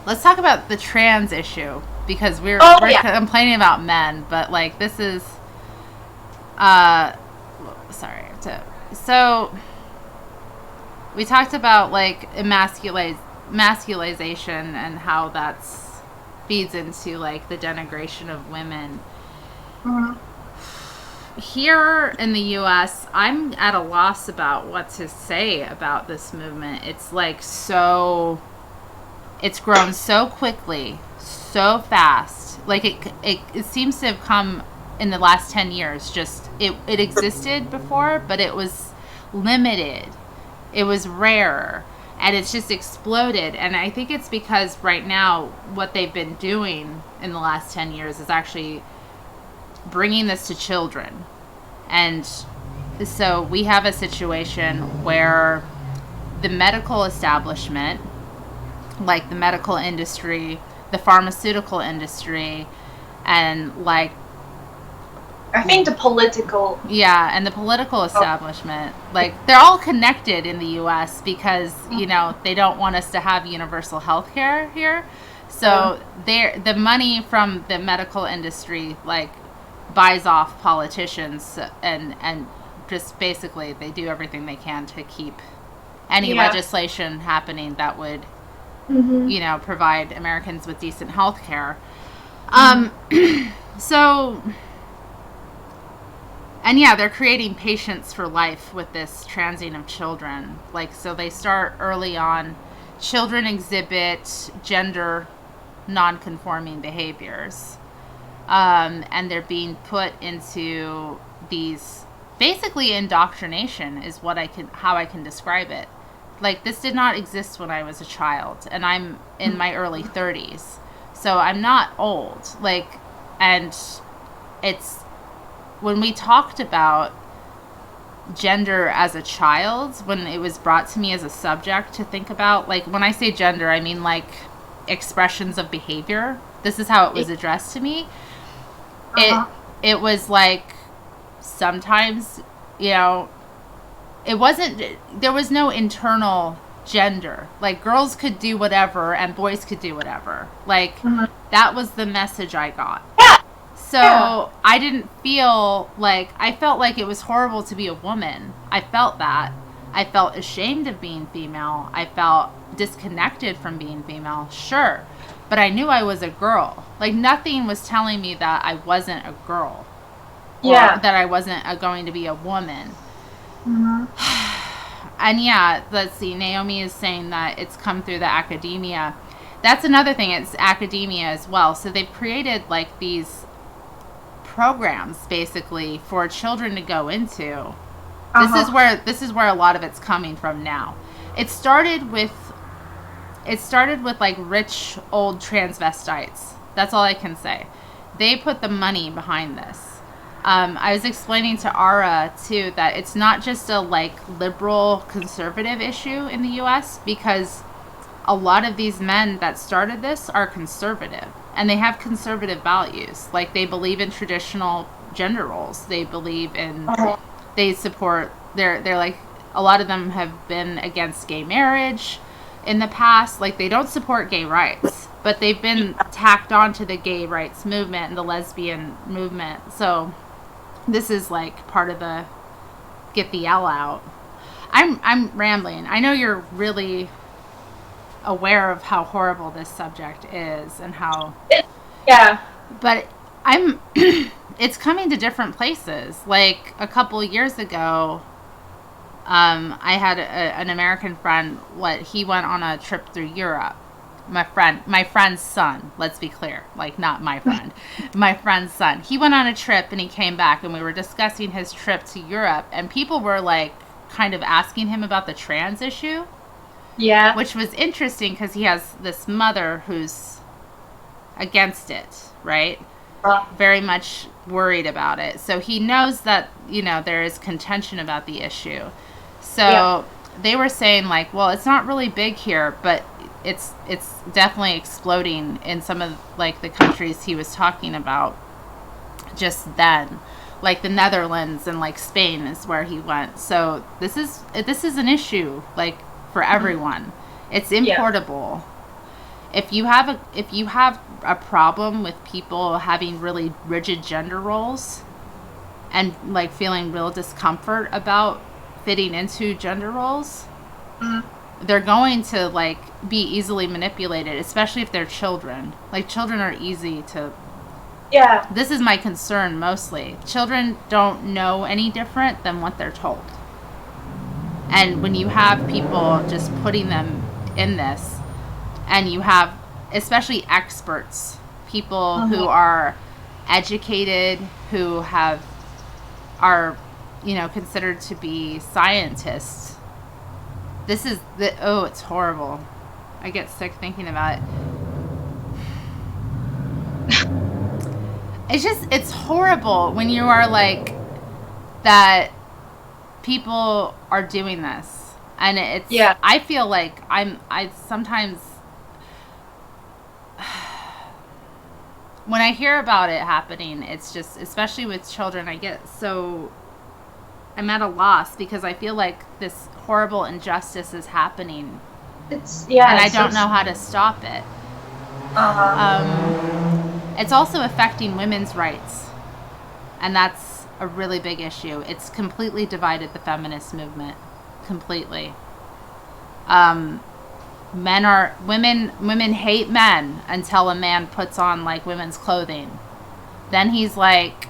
let's talk about the trans issue because we're complaining about men, but like this is so we talked about like emasculization and how that's feeds into like the denigration of women. Here in the U.S., I'm at a loss about what to say about this movement. It's like it's grown so quickly, so fast. Like it seems to have come in the last 10 years. Just it existed before, but it was limited. It was rare. And it's just exploded. And I think it's because right now what they've been doing in the last 10 years is actually bringing this to children. And so we have a situation where the medical establishment, like the medical industry, the pharmaceutical industry, and like I think the political... Yeah, and the political establishment. Like, they're all connected in the U.S. because, you know, they don't want us to have universal health care here. So, the money from the medical industry, like, buys off politicians and just basically they do everything they can to keep any legislation happening that would, you know, provide Americans with decent health care. So... And yeah, they're creating patients for life with this transing of children. Like, so they start early on. Children exhibit gender non-conforming behaviors. And they're being put into these, basically indoctrination is how I can describe it. Like, this did not exist when I was a child, and I'm in my early 30s. So I'm not old. Like, and it's, when we talked about gender as a child, when it was brought to me as a subject to think about, like, when I say gender, I mean, like, expressions of behavior. This is how it was addressed to me. It was like, sometimes, you know, it wasn't, there was no internal gender. Like, girls could do whatever and boys could do whatever. Like, that was the message I got. So I didn't feel like, I felt like it was horrible to be a woman. I felt that. I felt ashamed of being female. I felt disconnected from being female. Sure. But I knew I was a girl. Like, nothing was telling me that I wasn't a girl. Or that I wasn't going to be a woman. And yeah, let's see, Naomi is saying that it's come through the academia. That's another thing, it's academia as well. So they've created, like, these programs, basically, for children to go into. This is where a lot of it's coming from now. It started with like rich old transvestites. That's all I can say. They put the money behind this. I was explaining to Ara too that it's not just a like liberal conservative issue in the US, because a lot of these men that started this are conservative and they have conservative values. Like, they believe in traditional gender roles. They believe in they support, they're like, a lot of them have been against gay marriage in the past. Like, they don't support gay rights, but they've been tacked on to the gay rights movement and the lesbian movement. So this is like part of the get the L out. I'm rambling. I know you're really aware of how horrible this subject is and how but I'm it's coming to different places. Like, a couple years ago, I had an American friend. He went on a trip through Europe. My friend's son, let's be clear, like, not my friend, my friend's son. He went on a trip and he came back, and we were discussing his trip to Europe, and people were like kind of asking him about the trans issue. Yeah. Which was interesting because he has this mother who's against it, right? Very much worried about it. So he knows that, you know, there is contention about the issue. So they were saying, like, well, it's not really big here, but it's definitely exploding in some of, like, the countries he was talking about just then. Like, the Netherlands and, like, Spain is where he went. So this is an issue, like, for everyone. It's importable. If you have a problem with people having really rigid gender roles and, like, feeling real discomfort about fitting into gender roles, they're going to, like, be easily manipulated, especially if they're children. Like, children are easy to... This is my concern mostly. Children don't know any different than what they're told. And when you have people just putting them in this, and you have especially experts, people who are educated, who are, you know, considered to be scientists. It's horrible. I get sick thinking about it. It's horrible when you are like that. People are doing this, and I feel like I sometimes when I hear about it happening, it's just, especially with children, I'm at a loss because I feel like this horrible injustice is happening. And I don't know how to stop it. It's also affecting women's rights, and that's a really big issue. It's completely divided the feminist movement. Completely. Women hate men until a man puts on, like, women's clothing. Then he's like,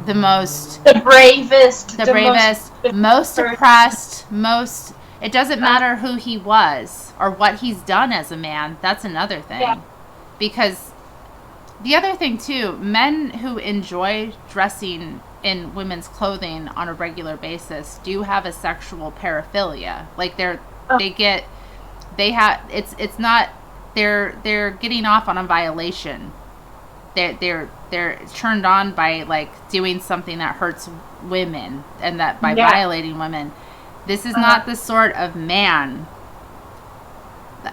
the most, the bravest, most person. oppressed, most. It doesn't matter who he was or what he's done as a man. That's another thing. Yeah. Because the other thing too, men who enjoy dressing in women's clothing on a regular basis do have a sexual paraphilia. Like it's not, they're getting off on a violation. They're turned on by like doing something that hurts women, and that by violating women. This is not the sort of man,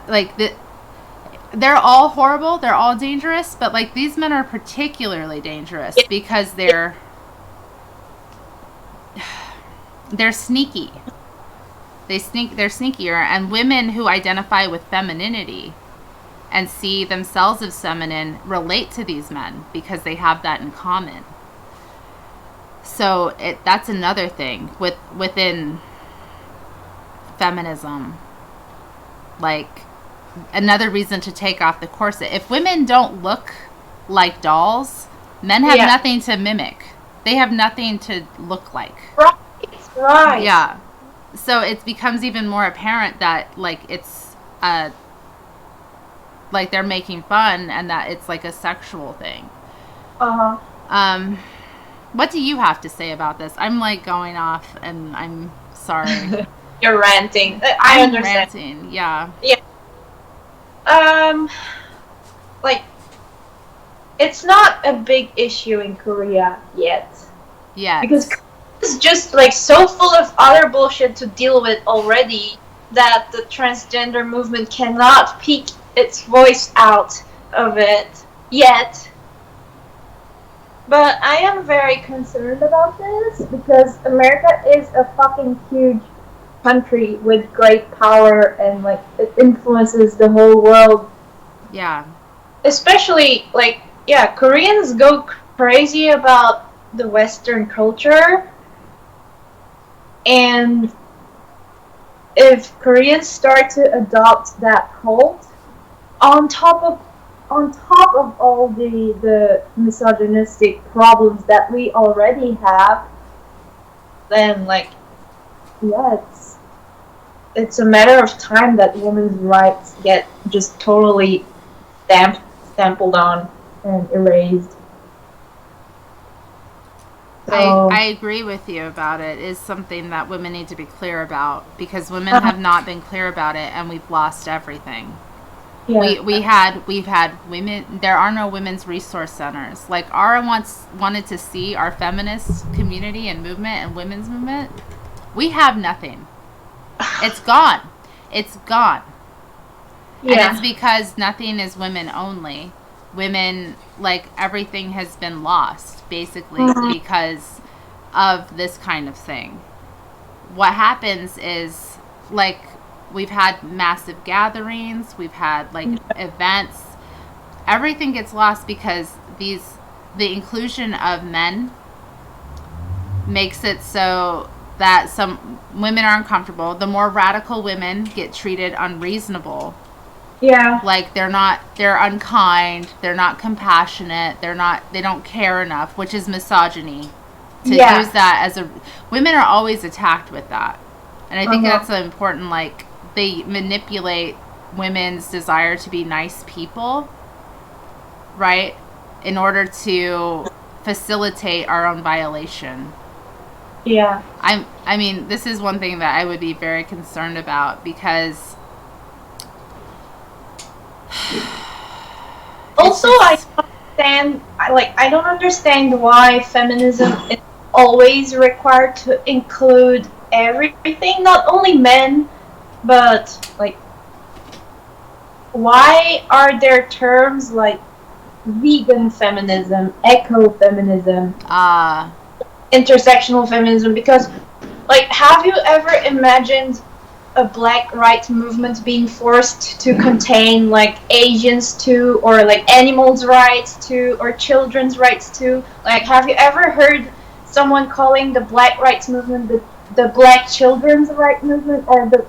like, they're all horrible, they're all dangerous, but like these men are particularly dangerous because they're sneaky. They're sneakier, and women who identify with femininity and see themselves as feminine relate to these men because they have that in common. So that's another thing within feminism, like another reason to take off the corset. If women don't look like dolls, men have nothing to mimic. They have nothing to look like. Right. Yeah. So it becomes even more apparent that like it's like they're making fun, and that it's like a sexual thing. What do you have to say about this? I'm like going off, and I'm sorry. You're ranting. I understand. Ranting, yeah. Yeah. Like, it's not a big issue in Korea yet. Yeah. Because it's just like so full of other bullshit to deal with already that the transgender movement cannot peek its voice out of it yet. But I am very concerned about this because America is a fucking huge country with great power, and like it influences the whole world. Yeah. Especially like, Koreans go crazy about the Western culture, and if Koreans start to adopt that cult on top of all the misogynistic problems that we already have, then like, it's a matter of time that women's rights get just totally stampled on and erased. So, I agree with you about it. It's something that women need to be clear about, because women have not been clear about it, and we've lost everything. Yeah. We've had women. There are no women's resource centers. Like, Ara wanted to see our feminist community and movement and women's movement. We have nothing. It's gone. It's gone. Yeah. And it's because nothing is women only. Women, like, everything has been lost, basically, because of this kind of thing. What happens is, like, we've had massive gatherings, we've had, like, events. Everything gets lost because the inclusion of men makes it so that some women are uncomfortable. The more radical women get treated unreasonable. Yeah. Like, they're unkind, they're not compassionate, they don't care enough, which is misogyny. To use that as women are always attacked with that. And I think that's an important, like, they manipulate women's desire to be nice people, right? In order to facilitate our own violation. Yeah. I mean, this is one thing that I would be very concerned about, because also I don't understand why feminism is always required to include everything, not only men, but like, why are there terms like vegan feminism, eco-feminism, intersectional feminism? Because, like, have you ever imagined a black rights movement being forced to contain, like, Asians too, or like animals' rights too, or children's rights too? Like, have you ever heard someone calling the black rights movement the black children's rights movement, or the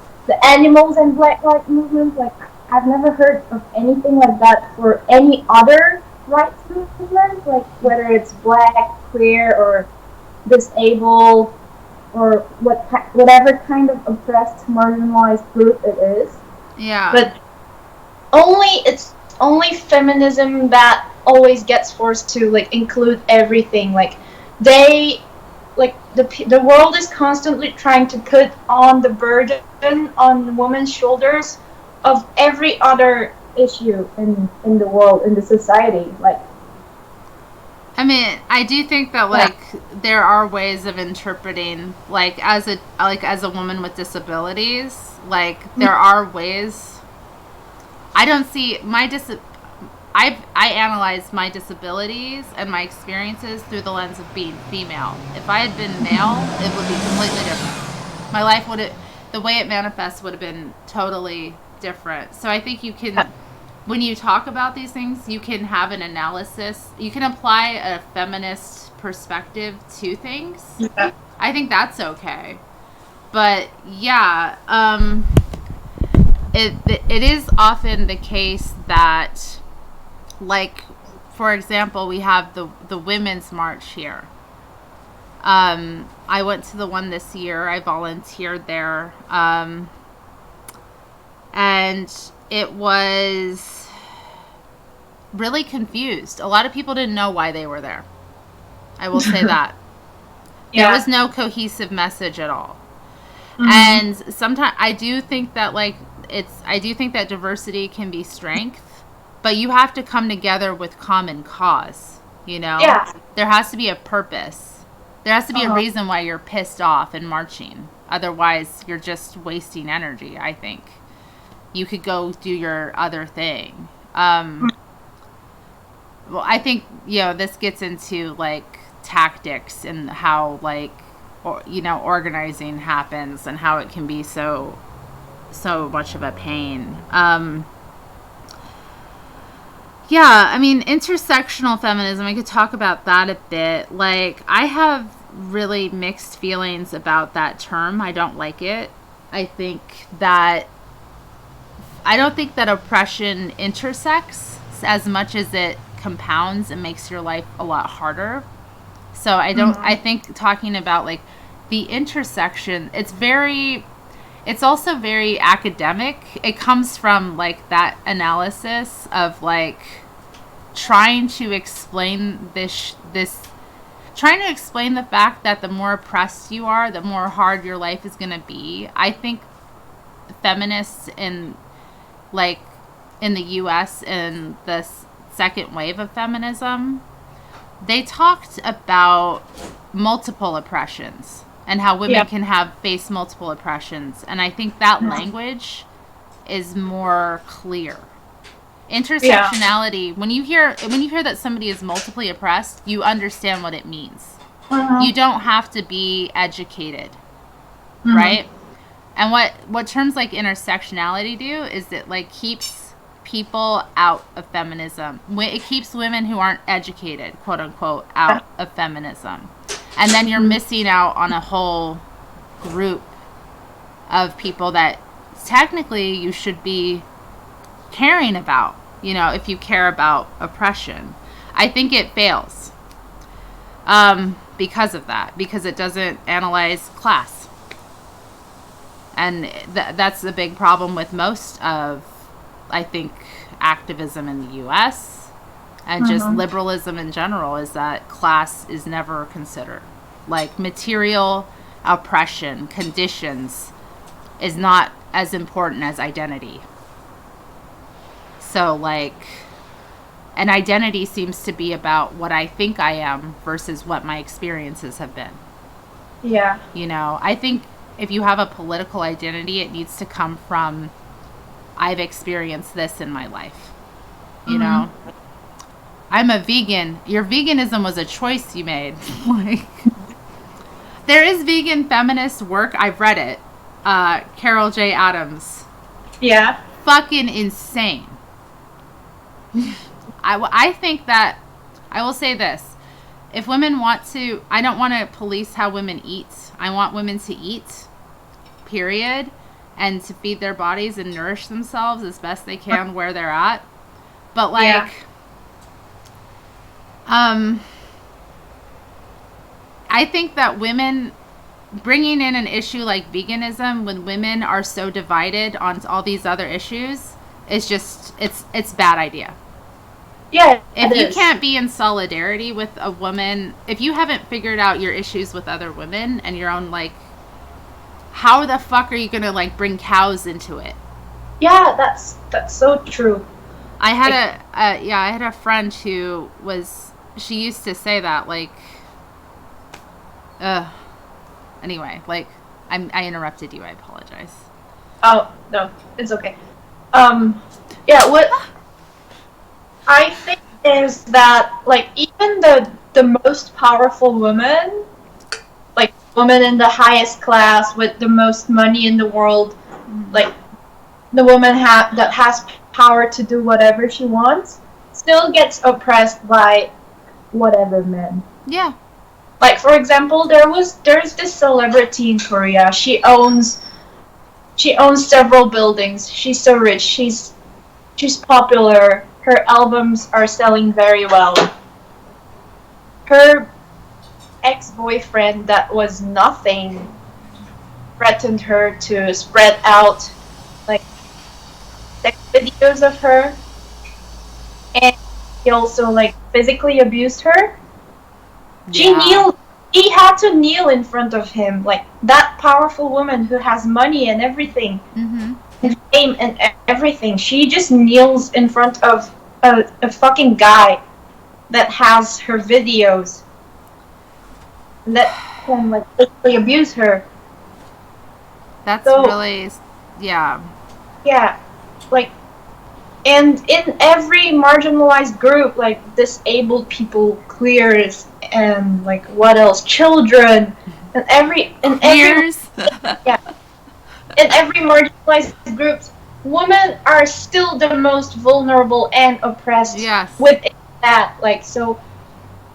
animals and black rights movement? Like, I've never heard of anything like that for any other rights movement, like whether it's black, queer, or disabled, or whatever kind of oppressed, marginalized group it is. Yeah. But it's only feminism that always gets forced to like include everything. Like the world is constantly trying to put on the burden on women's shoulders of every other issue in the world, in the society. Like, I mean, I do think that like there are ways of interpreting like as a woman with disabilities, like there are ways. I don't see I analyze my disabilities and my experiences through the lens of being female. If I had been male, it would be completely different. My life the way it manifests would have been totally different. So I think you can, when you talk about these things, you can have an analysis. You can apply a feminist perspective to things. Yeah. I think that's okay. But yeah, it is often the case that, like, for example, we have the Women's March here. I went to the one this year. I volunteered there. And it was really confused. A lot of people didn't know why they were there. I will say that. Yeah. There was no cohesive message at all. Mm-hmm. And sometimes I do think that diversity can be strength. But you have to come together with common cause, you know? Yeah. There has to be a purpose. There has to be a reason why you're pissed off and marching. Otherwise, you're just wasting energy, I think. You could go do your other thing. Well, I think, this gets into, like, tactics and how, like, organizing happens and how it can be so much of a pain. Yeah, I mean, intersectional feminism, I could talk about that a bit. Like, I have really mixed feelings about that term. I don't like it. I don't think that oppression intersects as much as it compounds and makes your life a lot harder. So I think talking about, like, the intersection, it's also very academic. It comes from, like, that analysis of, like, trying to explain trying to explain the fact that the more oppressed you are, the more hard your life is going to be. I think feminists in the U.S. in the second wave of feminism, they talked about multiple oppressions and how women can face multiple oppressions. And I think that language is more clear. Intersectionality, when you hear that somebody is multiply oppressed, you understand what it means. You don't have to be educated, right? And what terms like intersectionality do is it, like, keeps people out of feminism. It keeps women who aren't educated, quote unquote, out of feminism. And then you're missing out on a whole group of people that technically you should be caring about, if you care about oppression. I think it fails because of that, because it doesn't analyze class. And that's the big problem with most of, I think, activism in the U.S. and just liberalism in general, is that class is never considered. Like, material oppression, conditions, is not as important as identity. So, like, an identity seems to be about what I think I am versus what my experiences have been. Yeah. I think if you have a political identity, it needs to come from, I've experienced this in my life. I'm a vegan. Your veganism was a choice you made. Like, there is vegan feminist work. I've read it. Carol J. Adams. Yeah. Fucking insane. I think that, I will say this. If women want to, I don't want to police how women eat. I want women to eat, period, and to feed their bodies and nourish themselves as best they can where they're at. But, like, I think that women bringing in an issue like veganism when women are so divided on all these other issues is just it's bad idea. Yeah, If it you is. can't be in solidarity with a woman, if you haven't figured out your issues with other women and your own, like, how the fuck are you gonna like bring cows into it? Yeah, that's so true. I had a friend who was, she used to say that, like, anyway, like, I interrupted you, I apologize. Oh no, it's okay. Yeah, what I think is that, like, even the most powerful woman, like woman in the highest class with the most money in the world, like the woman that has power to do whatever she wants, still gets oppressed by whatever men. Yeah. Like, for example, there's this celebrity in Korea. She owns several buildings. She's so rich. She's popular. Her albums are selling very well. Her ex-boyfriend that was nothing threatened her to spread out, like, sex videos of her, and he also, like, physically abused her. Yeah. He had to kneel in front of him, like, that powerful woman who has money and everything, and fame and everything. She just kneels in front of a fucking guy that has her videos that can, like, physically abuse her. That's So, really, yeah. yeah, like, and in every marginalized group, like disabled people, queers, and like what else, children, and every yeah, in every marginalized group, women are still the most vulnerable and oppressed. Yes. Within that, like, so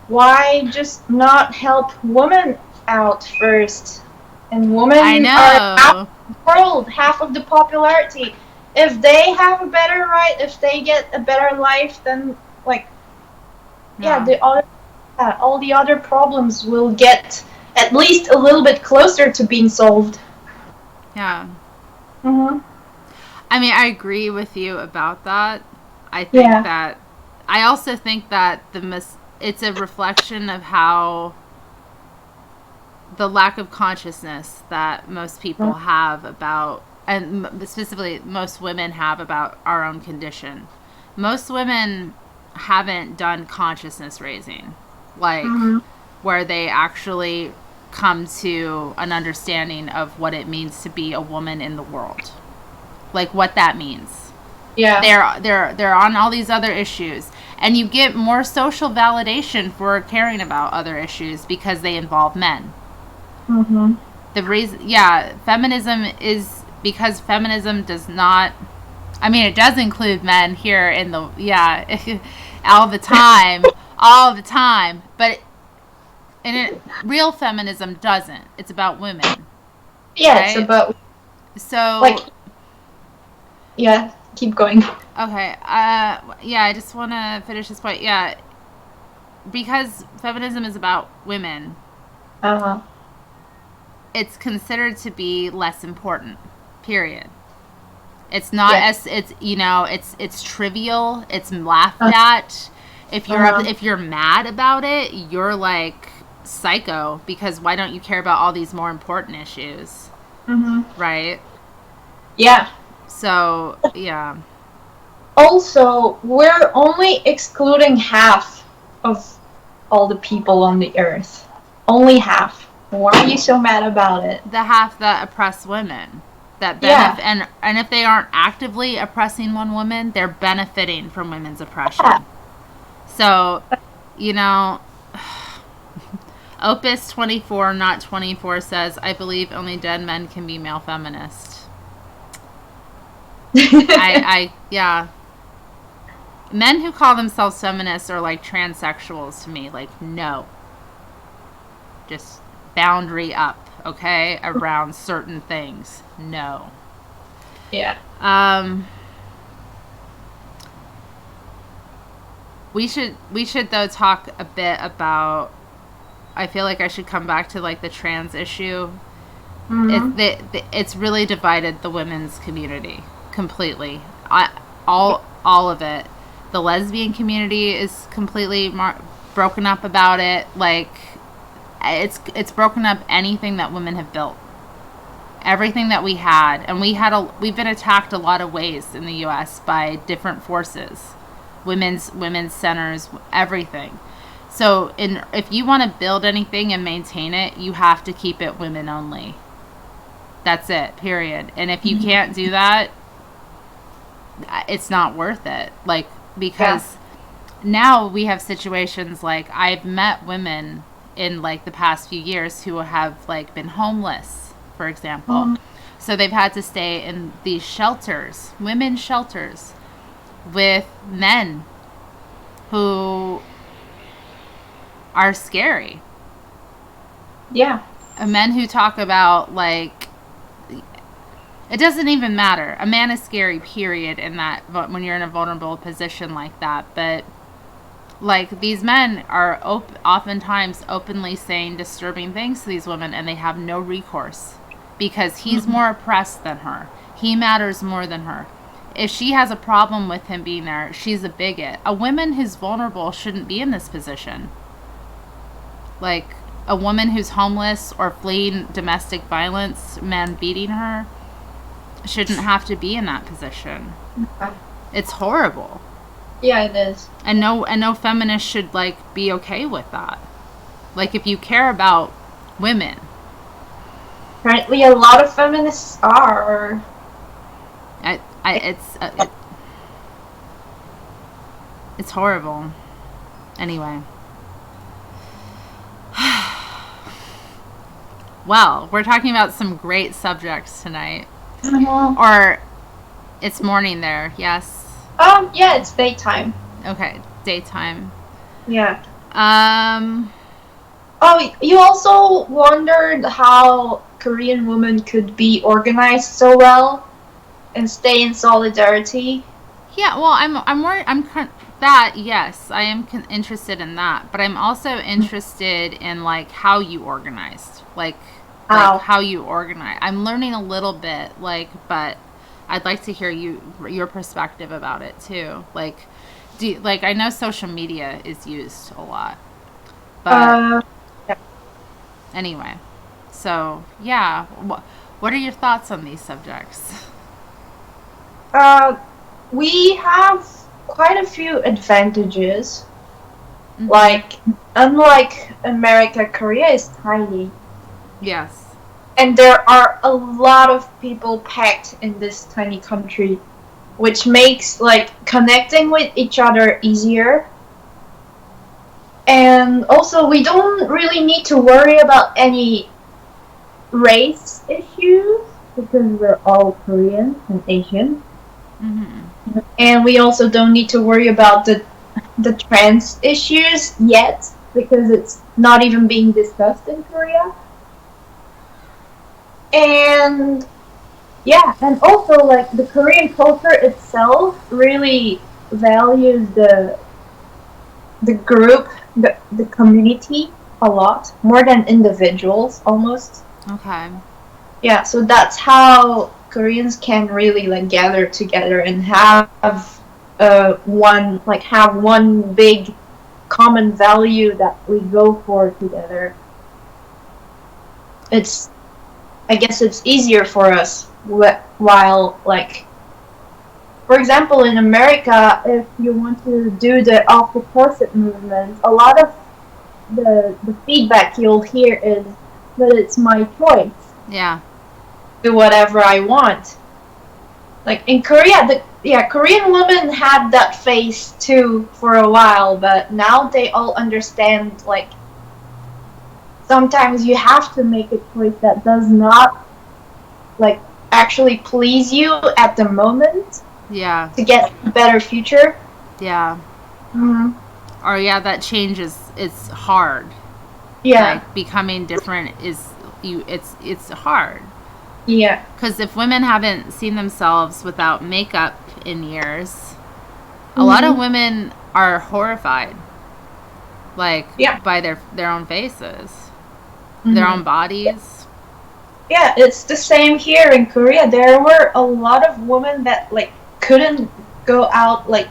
why just not help women out first? And women I know. are half of the world, half of the popularity. If they have a better right, if they get a better life, then, like, all the other problems will get at least a little bit closer to being solved. Yeah. Mm-hmm. I mean, I agree with you about that. I think that, I also think that it's a reflection of how the lack of consciousness that most people have about, and specifically most women have about our own condition. Most women haven't done consciousness raising, like, where they actually come to an understanding of what it means to be a woman in the world, like what that means. Yeah, they're on all these other issues, and you get more social validation for caring about other issues because they involve men. The reason, feminism is because feminism does not, I mean, it does include men here in the, all the time, but real feminism doesn't. It's about women. Yeah, right? it's about, so, like, yeah, keep going. Okay, I just want to finish this point. Yeah, because feminism is about women, it's considered to be less important. Period. It's not as it's trivial. It's laughed at. If you're mad about it, you're like psycho, because why don't you care about all these more important issues? Right? Yeah. So, yeah. Also, we're only excluding half of all the people on the earth. Only half. Why are you so mad about it? The half that oppress women. And if they aren't actively oppressing one woman, they're benefiting from women's oppression. Yeah. So, Opus 24, not 24 says, I believe only dead men can be male feminist. Men who call themselves feminists are like transsexuals to me. Like, no. Just boundary up, okay? Around certain things. No. Yeah. We should though talk a bit about. I feel like I should come back to like the trans issue. It's really divided the women's community completely. All of it. The lesbian community is completely broken up about it. Like it's broken up anything that women have built. Everything that we had, and we've been attacked a lot of ways in the U.S. by different forces, women's centers, everything. So, if you want to build anything and maintain it, you have to keep it women only. That's it, period. And if you can't do that, it's not worth it. Like, because now we have situations like I've met women in like the past few years who have like been homeless, for example. So they've had to stay in these shelters, women's shelters, with men who are scary. Yeah. Men who talk about like it doesn't even matter. A man is scary, period, in that when you're in a vulnerable position like that. But like these men are oftentimes openly saying disturbing things to these women, and they have no recourse because he's more oppressed than her. He matters more than her. If she has a problem with him being there, she's a bigot. A woman who's vulnerable shouldn't be in this position. Like a woman who's homeless or fleeing domestic violence, men beating her, shouldn't have to be in that position. It's horrible. Yeah, it is. And no feminist should like be okay with that. Like if you care about women. Apparently, a lot of feminists are. It's horrible. Anyway. Well, we're talking about some great subjects tonight. Or it's morning there, yes? Yeah, it's daytime. Okay, daytime. Yeah. Oh, you also wondered how Korean women could be organized so well and stay in solidarity. Yeah, well, yes, I am Mm-hmm. interested in that, but I'm also interested in like how you organized, like how you organize. I'm learning a little bit, but I'd like to hear your perspective about it too. I know social media is used a lot, but Yeah. anyway. So yeah, what are your thoughts on these subjects? We have quite a few advantages. Mm-hmm. Like, unlike America, Korea is tiny. Yes. And there are a lot of people packed in this tiny country, which makes, connecting with each other easier. And also, we don't really need to worry about any race issues, because we're all Korean and Asian. Mm-hmm. And we also don't need to worry about the trans issues yet, because it's not even being discussed in Korea. And yeah, and also the Korean culture itself really values the group, the community a lot, more than individuals almost. Okay. Yeah, so that's how Koreans can really gather together and have one big common value that we go for together. I guess it's easier for us while for example, in America, if you want to do the off the corset movement, a lot of the feedback you'll hear is that it's my choice. Yeah. Do whatever I want. In Korea, Korean women had that phase too for a while, but now they all understand sometimes you have to make a choice that does not actually please you at the moment. Yeah. To get a better future. Yeah. Mm-hmm. Or that changes. It's hard. Yeah. Becoming different it's hard. Yeah. Because if women haven't seen themselves without makeup in years, a lot of women are horrified, like, by their own faces, their own bodies. Yeah, it's the same here in Korea. There were a lot of women that, like, couldn't go out, like,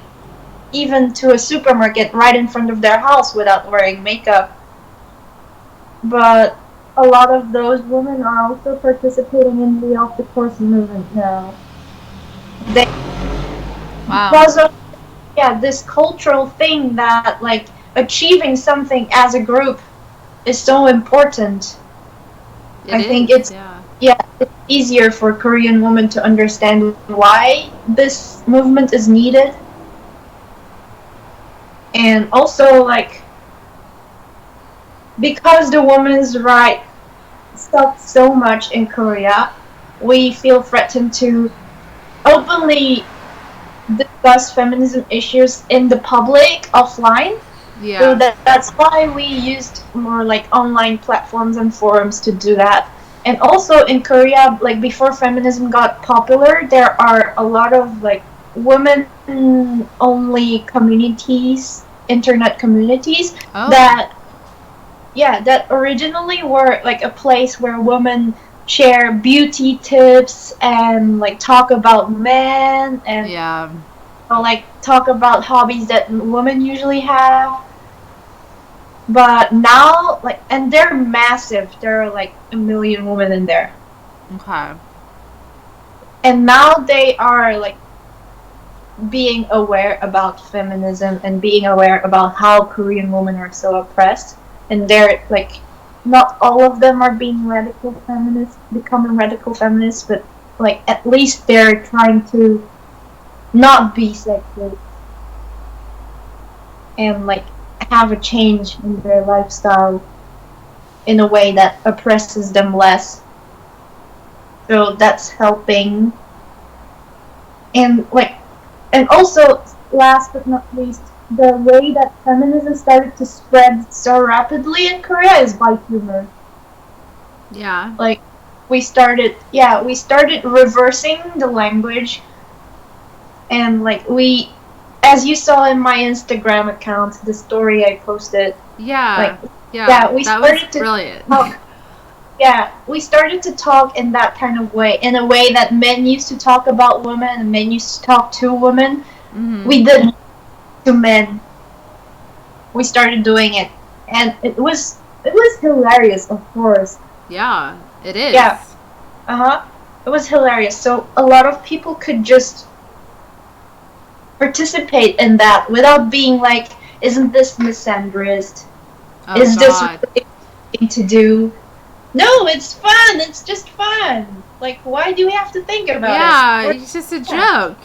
even to a supermarket right in front of their house without wearing makeup. But a lot of those women are also participating in the off the course movement now. Because of this cultural thing that, like, achieving something as a group is so important. I think it's easier for Korean women to understand why this movement is needed. And also, like, because the women's rights stuck so much in Korea, we feel threatened to openly discuss feminism issues in the public offline. Yeah. So that's why we used more, like, online platforms and forums to do that. And also in Korea, like, before feminism got popular, there are a lot of, like, women-only communities, internet communities, that originally were, like, a place where women share beauty tips and, like, talk about men and like, talk about hobbies that women usually have. But now, like, and they're massive. There are, like, 1 million women in there. Okay. And now they are, like, being aware about feminism and being aware about how Korean women are so oppressed. And they're, like, not all of them are being becoming radical feminists, but, like, at least they're trying to not be sexist and, like, have a change in their lifestyle in a way that oppresses them less. So that's helping. And, like, and also, last but not least, the way that feminism started to spread so rapidly in Korea is by humor. Yeah. Like, we started reversing the language, and, like, as you saw in my Instagram account, the story I posted. Yeah. We that started was brilliant. We started to talk in that kind of way, in a way that men used to talk about women and men used to talk to women. We did to men. We started doing it, and it was hilarious, of course. Yeah, it is. Yeah. It was hilarious. So a lot of people could just participate in that without being like, isn't this misandrist? Is this really thing to do? No, it's fun. It's just fun. Like, why do we have to think about it? Yeah, it's just a joke.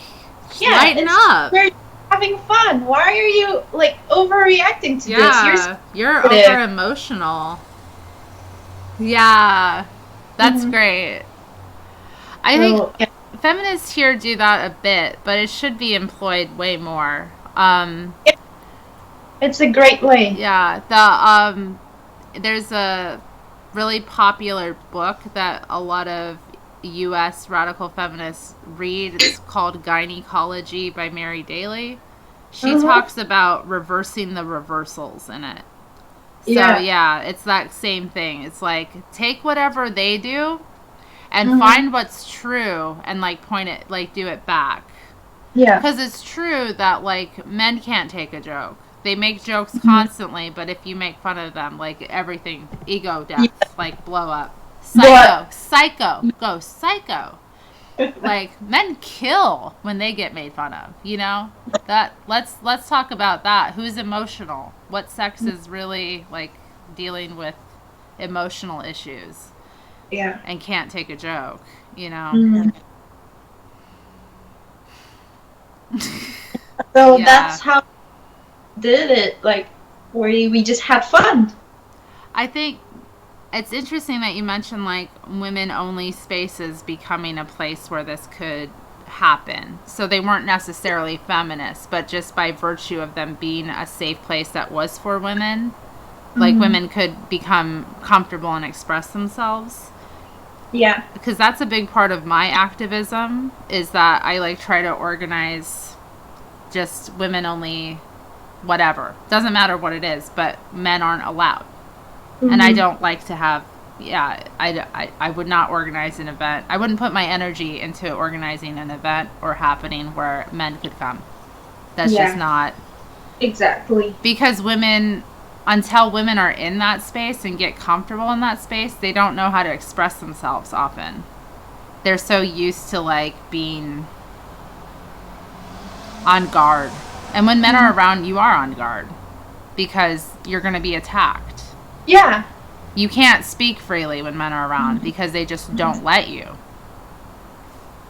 Just lighten up. We're having fun. Why are you, like, overreacting to this? You're over emotional. Yeah, that's great. I think feminists here do that a bit, but it should be employed way more. It's a great way. Yeah, there's a really popular book that a lot of U.S. radical feminists read. It's called Gynecology by Mary Daly. She talks about reversing the reversals in it. So, it's that same thing. It's like, take whatever they do and find what's true and, like, point it, like, do it back. Yeah. Because it's true that, like, men can't take a joke. They make jokes constantly, but if you make fun of them, like, everything, ego, death, like, blow up. Psycho. Go psycho. Like, men kill when they get made fun of, you know? Let's talk about that. Who's emotional? What sex is really, like, dealing with emotional issues? Yeah. And can't take a joke, you know? So that's how we did it. Like, we just had fun. I think it's interesting that you mentioned, like, women-only spaces becoming a place where this could happen. So they weren't necessarily feminists, but just by virtue of them being a safe place that was for women, like, women could become comfortable and express themselves. Yeah. Because that's a big part of my activism, is that I, like, try to organize just women only, whatever. Doesn't matter what it is, but men aren't allowed. Mm-hmm. And I don't like to have, I would not organize an event. I wouldn't put my energy into organizing an event or happening where men could come. That's just not. Exactly. Because women, until women are in that space and get comfortable in that space, they don't know how to express themselves often. They're so used to, like, being on guard. And when men are around, you are on guard because you're going to be attacked. Yeah. You can't speak freely when men are around because they just don't let you.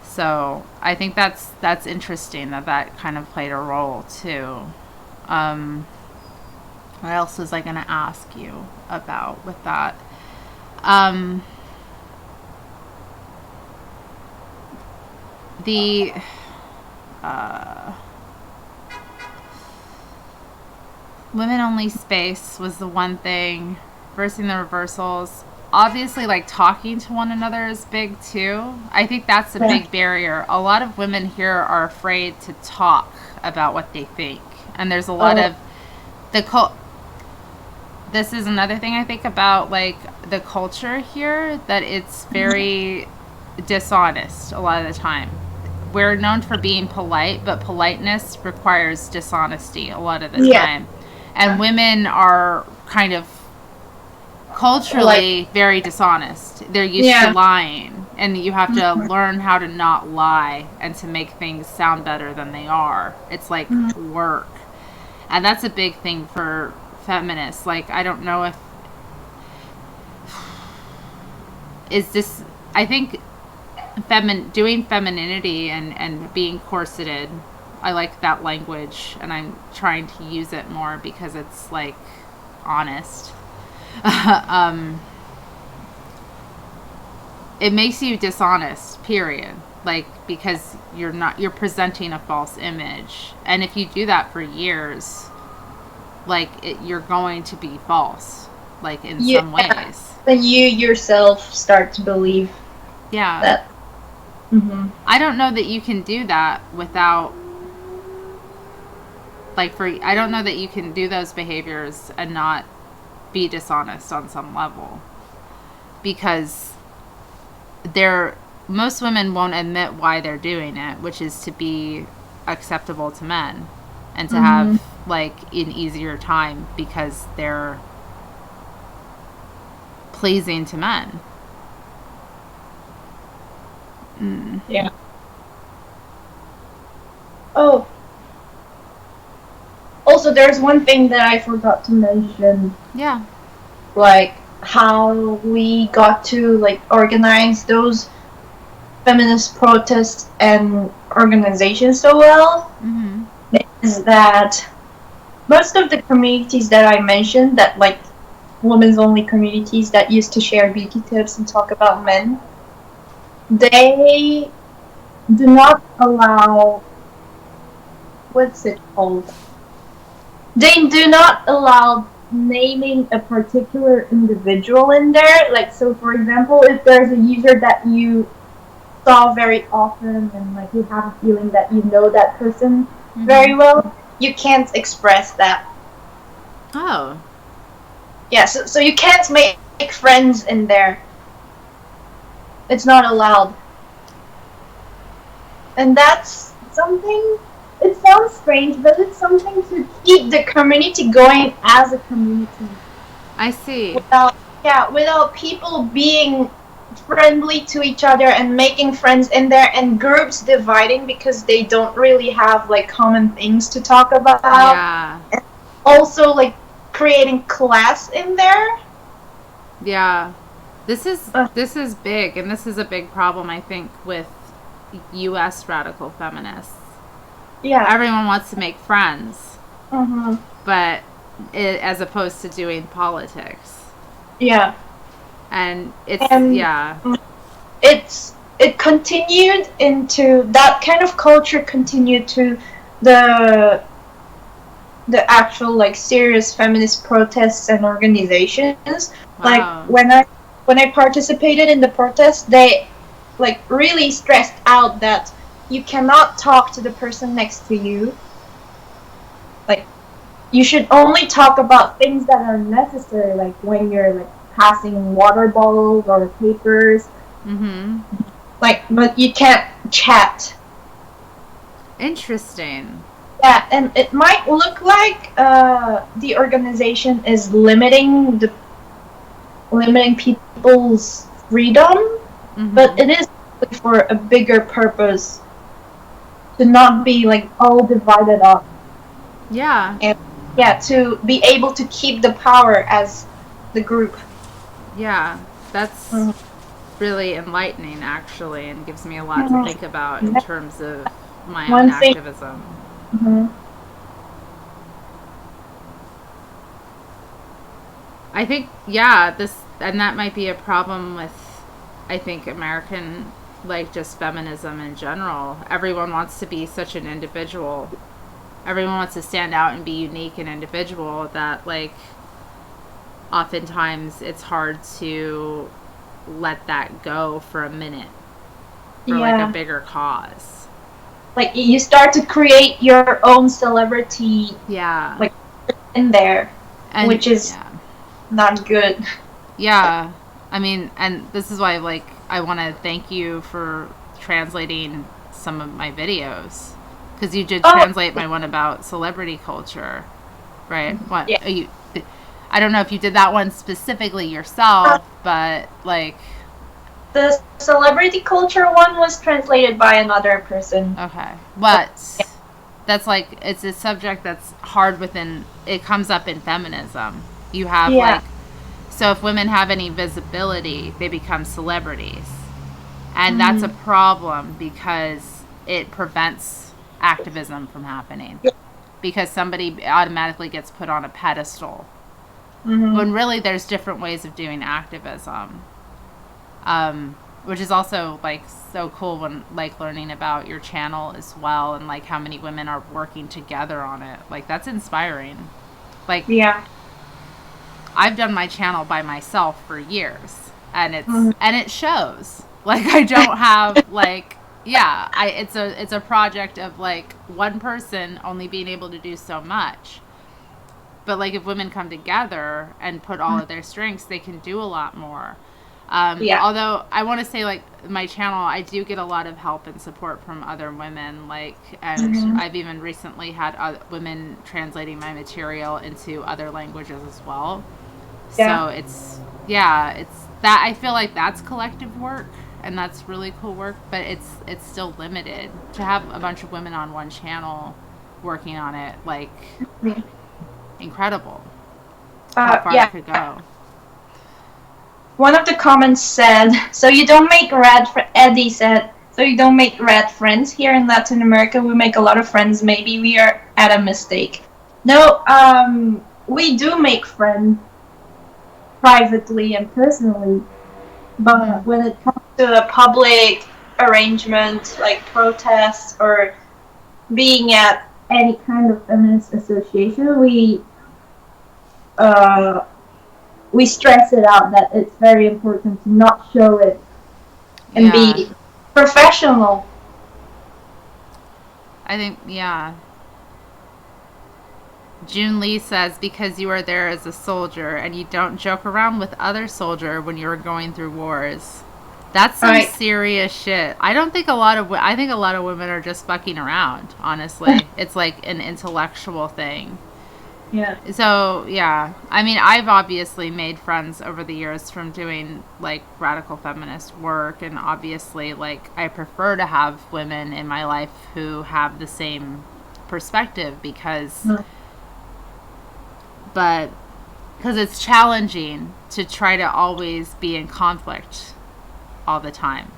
So I think that's interesting that kind of played a role too. What else was I going to ask you about with that? The women-only space was the one thing. Versing the reversals. Obviously, like, talking to one another is big, too. I think that's a big barrier. A lot of women here are afraid to talk about what they think. And there's a lot of this is another thing I think about, like, the culture here, that it's very dishonest a lot of the time. We're known for being polite, but politeness requires dishonesty a lot of the time. And women are kind of culturally very dishonest. They're used to lying, and you have to learn how to not lie and to make things sound better than they are. It's like work. And that's a big thing for feminists. Like, I don't know if I think doing femininity and being corseted, I like that language, and I'm trying to use it more because it's, like, honest. It makes you dishonest, period. Like, because you're presenting a false image. And if you do that for years, like, you're going to be false, like, in some ways. Then you yourself start to believe that. I don't know that you can do that without, like, I don't know that you can do those behaviors and not be dishonest on some level, because most women won't admit why they're doing it, which is to be acceptable to men and to have, like, an easier time because they're pleasing to men. Yeah. Oh, also, there's one thing that I forgot to mention. Yeah. Like, how we got to, like, organize those feminist protests and organizations so well. Is that most of the communities that I mentioned, that, like, women's only communities that used to share beauty tips and talk about men, they do not allow, what's it called? They do not allow naming a particular individual in there. Like, so for example, if there's a user that you saw very often and, like, you have a feeling that you know that person very well, you can't express that. Oh. Yeah, so you can't make friends in there. It's not allowed. And that's something, it sounds strange, but it's something to keep the community going as a community. I see. Without people being friendly to each other and making friends in there, and groups dividing because they don't really have, like, common things to talk about. Yeah. And also, like, creating class in there. Yeah. This is big, and this is a big problem, I think, with U.S. radical feminists. Yeah. Everyone wants to make friends. But as opposed to doing politics. Yeah. And it continued into, that kind of culture continued to the actual, like, serious feminist protests and organizations. Wow. Like, when I participated in the protests, they, like, really stressed out that you cannot talk to the person next to you. you should only talk about things that are necessary, like when you're like passing water bottles or papers. Mm-hmm. Like, but you can't chat. Interesting. Yeah, and it might look like the organization is limiting people's freedom, Mm-hmm. but it is for a bigger purpose, to not be like all divided up. Yeah. And yeah, to be able to keep the power as the group. Yeah, that's really enlightening, actually, and gives me a lot to think about in terms of my own activism. I think, yeah, and that might be a problem with, I think, American, like, just feminism in general. Everyone wants to be such an individual. Everyone wants to stand out and be unique and individual, that, like, oftentimes it's hard to let that go for a minute for like a bigger cause. Like, you start to create your own celebrity, like, in there, and, which is not good. Yeah, I mean, and this is why, like, I want to thank you for translating some of my videos, because you did translate my one about celebrity culture, right? What? Yeah. I don't know if you did that one specifically yourself, but, like... The celebrity culture one was translated by another person. Okay. But that's, like, it's a subject that's hard within... It comes up in feminism. You have, like... So if women have any visibility, they become celebrities. And that's a problem, because it prevents activism from happening. Because somebody automatically gets put on a pedestal. When really there's different ways of doing activism, which is also, like, so cool when, like, learning about your channel as well, and, like, how many women are working together on it. Like, that's inspiring. Like, I've done my channel by myself for years, and it shows. Like, I don't have, like, it's a project of, like, one person only being able to do so much. But, like, if women come together and put all of their strengths, they can do a lot more. Although I want to say, like, my channel, I do get a lot of help and support from other women. Like, and I've even recently had women translating my material into other languages as well. So it's that, I feel like that's collective work, and that's really cool work. But it's still limited to have a bunch of women on one channel working on it. Like. Incredible how far it could go. One of the comments said, so you don't make Eddie said, so you don't make rad friends here in Latin America. We make a lot of friends. Maybe we are at a mistake. No, we do make friends privately and personally, but when it comes to a public arrangement, like protests or being at any kind of feminist association, we stress it out that it's very important to not show it and be professional. I think, June Lee says, because you are there as a soldier and you don't joke around with other soldier when you are going through wars. That's some serious shit. I think a lot of women are just fucking around, honestly. It's like an intellectual thing. Yeah. So, I mean, I've obviously made friends over the years from doing, like, radical feminist work, and obviously, like, I prefer to have women in my life who have the same perspective, because it's challenging to try to always be in conflict all the time.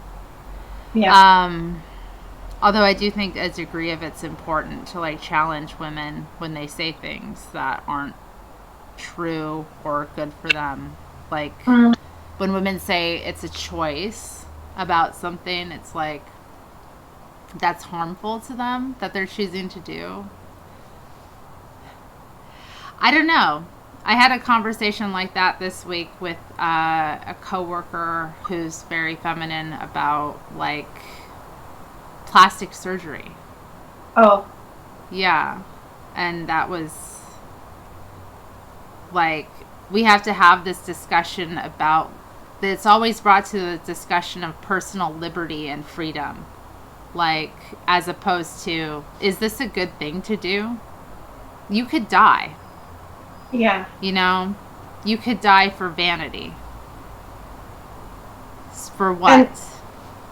Although I do think a degree of it's important to, like, challenge women when they say things that aren't true or good for them. Like, when women say it's a choice about something, it's like, that's harmful to them, that they're choosing to do. I don't know. I had a conversation like that this week with a coworker who's very feminine about, like, plastic surgery. Oh. Yeah. And that was like, we have to have this discussion about, it's always brought to the discussion of personal liberty and freedom. Like, as opposed to, is this a good thing to do? You could die. Yeah. You know? You could die for vanity. For what? And,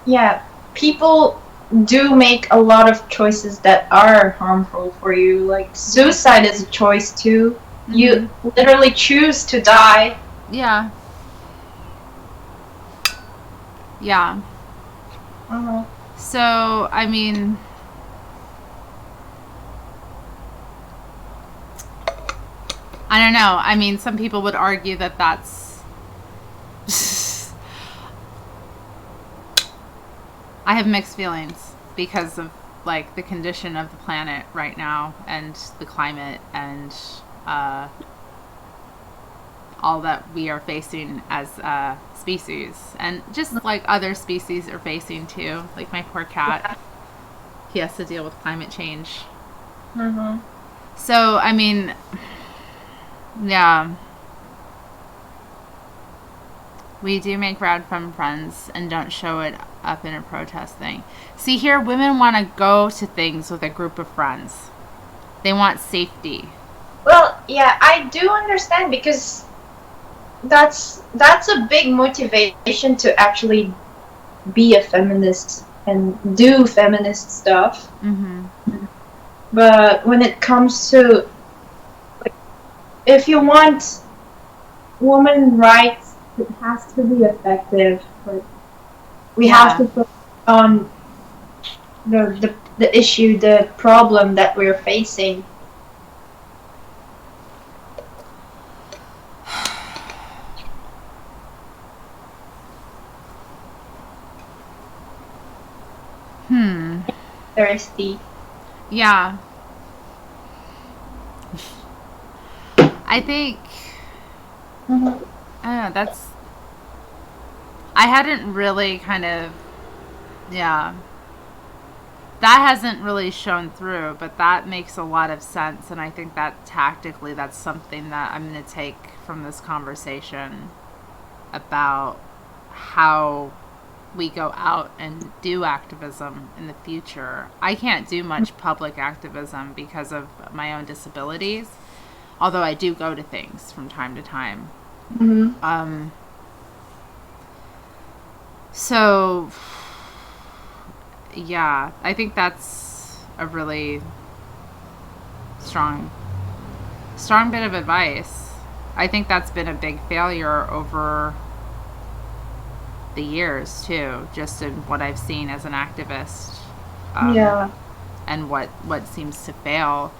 yeah. People do make a lot of choices that are harmful for you. Like, suicide is a choice, too. Mm-hmm. You literally choose to die. Yeah. Yeah. Uh-huh. So, I mean, I don't know. I mean, some people would argue that that's... I have mixed feelings because of, like, the condition of the planet right now and the climate and all that we are facing as a species, and just like other species are facing too. Like my poor cat, he has to deal with climate change. Mm-hmm. So, I mean, yeah, we do make KORADFEM friends and don't show it up in a protest thing. See, here, women want to go to things with a group of friends. They want safety. Well, yeah, I do understand, because that's a big motivation to actually be a feminist and do feminist stuff. Mm-hmm. But when it comes to, like, if you want women's rights, it has to be effective. Like, we have to focus on the issue, the problem that we're facing. Thirsty. Yeah. I think, I don't know, that's, I hadn't really kind of, yeah, that hasn't really shown through, but that makes a lot of sense, and I think that tactically that's something that I'm going to take from this conversation about how we go out and do activism in the future. I can't do much public activism because of my own disabilities, although I do go to things from time to time. Mm-hmm. So, yeah, I think that's a really strong bit of advice. I think that's been a big failure over the years too, just in what I've seen as an activist. Yeah. And what seems to fail.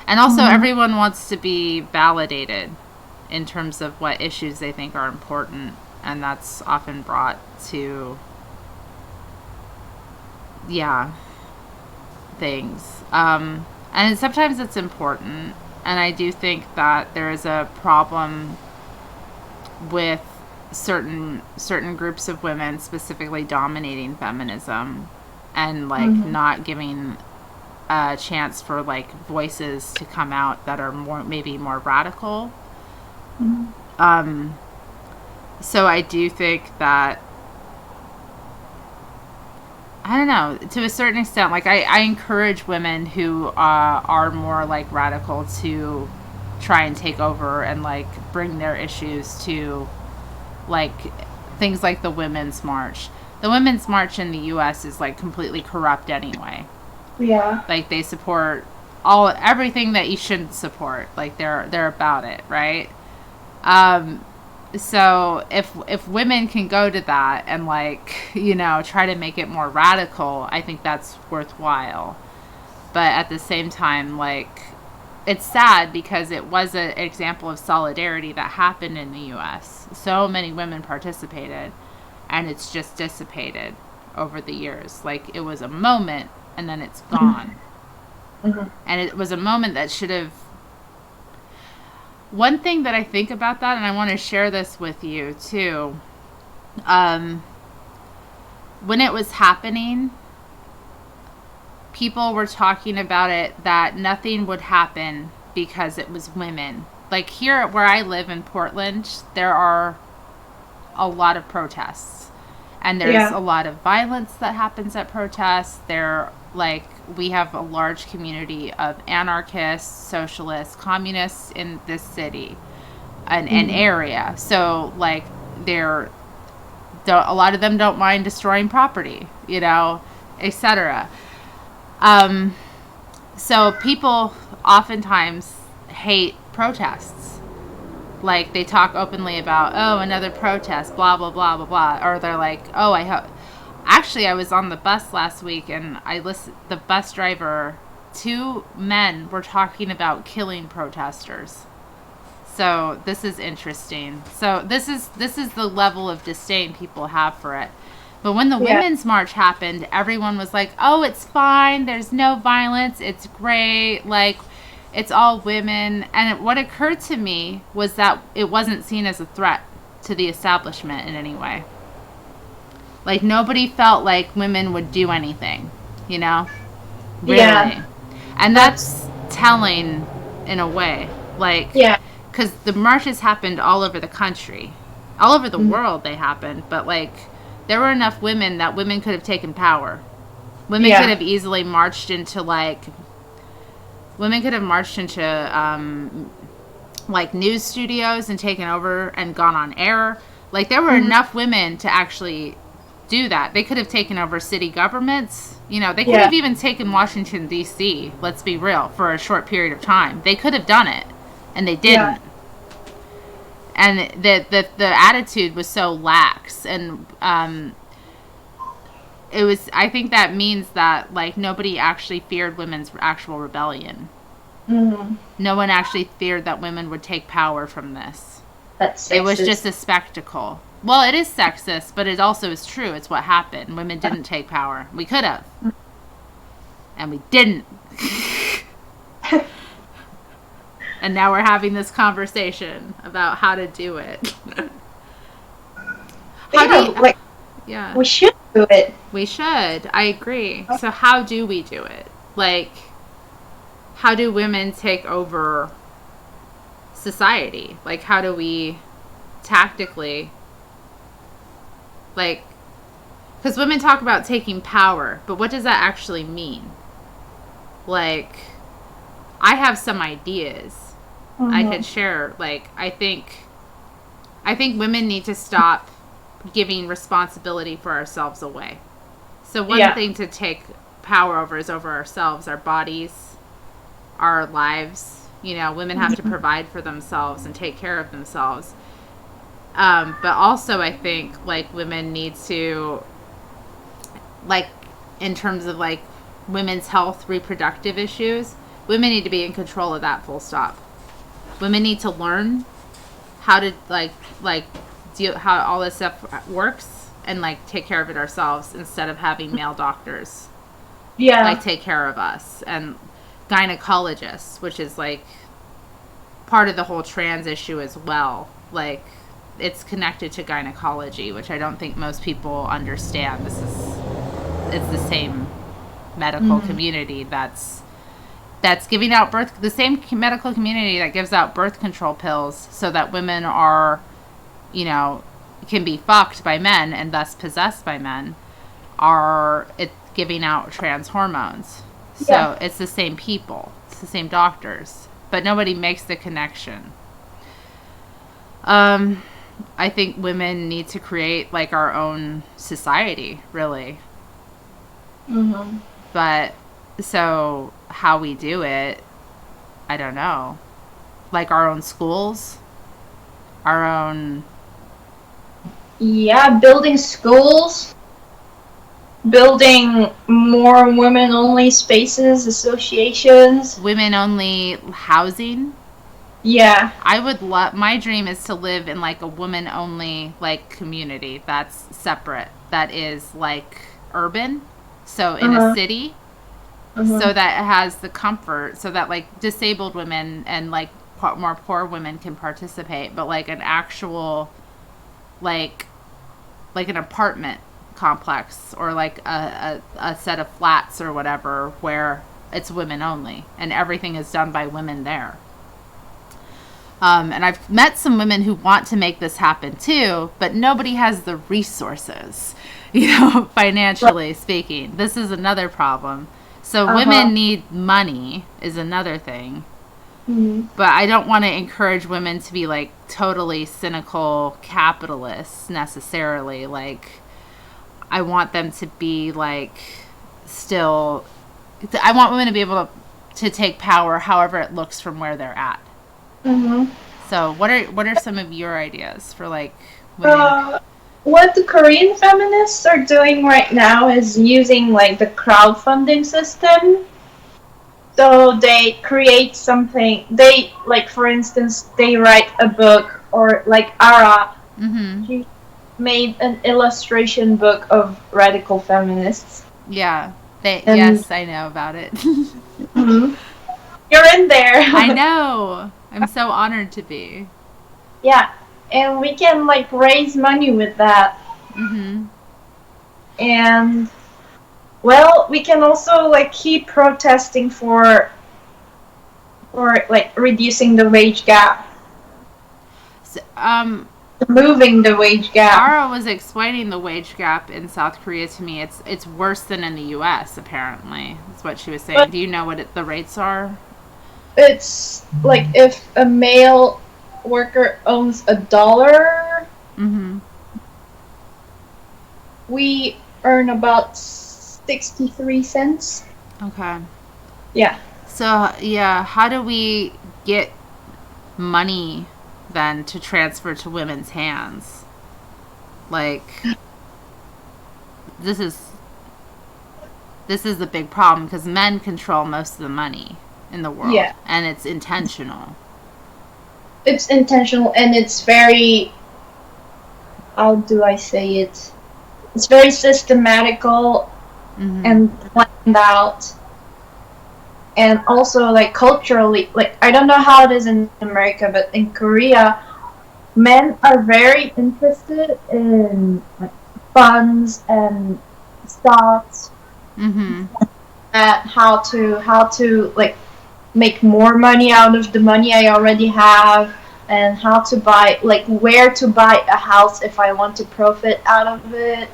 And also everyone wants to be validated in terms of what issues they think are important, and that's often brought to things. And sometimes it's important, and I do think that there is a problem with certain groups of women specifically dominating feminism and like not giving a chance for like voices to come out that are maybe more radical. So I do think that, I don't know, to a certain extent, like I encourage women who are more like radical to try and take over and like bring their issues to like things like the Women's March. The Women's March in the U.S. is like completely corrupt anyway. Yeah. Like they support everything that you shouldn't support. Like they're about it, right? So if women can go to that and like, you know, try to make it more radical, I think that's worthwhile. But at the same time, like, it's sad because it was an example of solidarity that happened in the U.S. So many women participated, and it's just dissipated over the years. Like, it was a moment, and then it's gone. And it was a moment that should have... One thing that I think about that, and I want to share this with you, too. When it was happening, people were talking about it that nothing would happen because it was women like here where I live in Portland, there are a lot of protests. And there's a lot of violence that happens at protests. We have a large community of anarchists, socialists, communists in this city, an area. So, like, a lot of them don't mind destroying property, etc. So people oftentimes hate protests. Like, they talk openly about, oh, another protest, blah, blah, blah, blah, blah. Or they're like, oh, actually, I was on the bus last week, and the bus driver, 2 men were talking about killing protesters. So this is interesting. So this is the level of disdain people have for it. But when the Women's March happened, everyone was like, oh, it's fine. There's no violence. It's great. Like, it's all women. And what occurred to me was that it wasn't seen as a threat to the establishment in any way. Like, nobody felt like women would do anything, Really. Yeah. And that's telling in a way. Like, because the marches happened all over the country. All over the world they happened. But, like, there were enough women that women could have taken power. Women could have easily marched into, like, news studios and taken over and gone on air. Like, there were enough women to actually do that. They could have taken over city governments. They could have even taken Washington, D.C., let's be real, for a short period of time. They could have done it, and they didn't. And the attitude was so lax, and it was. I think that means that, like, nobody actually feared women's actual rebellion. Mm-hmm. No one actually feared that women would take power from this. That's sexist. It was just a spectacle. Well, it is sexist, but it also is true. It's what happened. Women didn't take power. We could have. And we didn't. And now we're having this conversation about how to do it. We should do it. We should. I agree. So how do we do it? Like, how do women take over society? Like, how do we tactically, like, because women talk about taking power, but what does that actually mean? Like, I have some ideas I could share. Like, I think women need to stop giving responsibility for ourselves away. So one thing to take power over is over ourselves, our bodies, our lives. Women have to provide for themselves and take care of themselves. But also I think, like, women need to, like, in terms of, like, women's health, reproductive issues, women need to be in control of that, full stop. Women need to learn how to, like deal, how all this stuff works, and, like, take care of it ourselves instead of having male doctors like take care of us, and gynecologists, which is, like, part of the whole trans issue as well. Like, it's connected to gynecology, which I don't think most people understand. It's the same medical community that's giving out the same medical community that gives out birth control pills so that women are, can be fucked by men and thus possessed by men, are giving out trans hormones. So it's the same people, it's the same doctors, but nobody makes the connection. I think women need to create, like, our own society, really. But so how we do it, I don't know. Like, our own schools, our own. Building schools, building more women-only spaces, associations. Women-only housing. Yeah. I would my dream is to live in, like, a woman-only, like, community that's separate, that is, like, urban, so in a city, so that it has the comfort, so that, like, disabled women and, like, more poor women can participate, but, like, an actual, like an apartment complex, or, like, a set of flats or whatever, where it's women only and everything is done by women there. And I've met some women who want to make this happen too, but nobody has the resources, financially speaking. This is another problem. So women need money is another thing. Mm-hmm. But I don't want to encourage women to be like totally cynical capitalists necessarily. Like, I want them to be like still. I want women to be able to take power, however it looks from where they're at. Mm-hmm. So, what are some of your ideas for like women? What the Korean feminists are doing right now is using like the crowdfunding system. So they create something. They like, for instance, they write a book, or like Ara, she made an illustration book of radical feminists. Yeah, yes, I know about it. Mm-hmm. You're in there. I know. I'm so honored to be. Yeah, and we can like raise money with that. Mm-hmm. And well, we can also like keep protesting for like reducing the wage gap. So, moving the wage gap. Ara was explaining the wage gap in South Korea to me. It's worse than in the U.S. apparently. That's what she was saying. Do you know what the rates are? It's like if a male worker owns $1, we earn about 63 cents. Okay. Yeah. So yeah, how do we get money then to transfer to women's hands? Like, this is the big problem because men control most of the money in the world. Yeah. And it's intentional. It's intentional, and it's very, how do I say it? It's very systematical and planned out. And also, like, culturally, like, I don't know how it is in America, but in Korea, men are very interested in like funds and stocks, and how to like make more money out of the money I already have, and how to buy, like, where to buy a house if I want to profit out of it,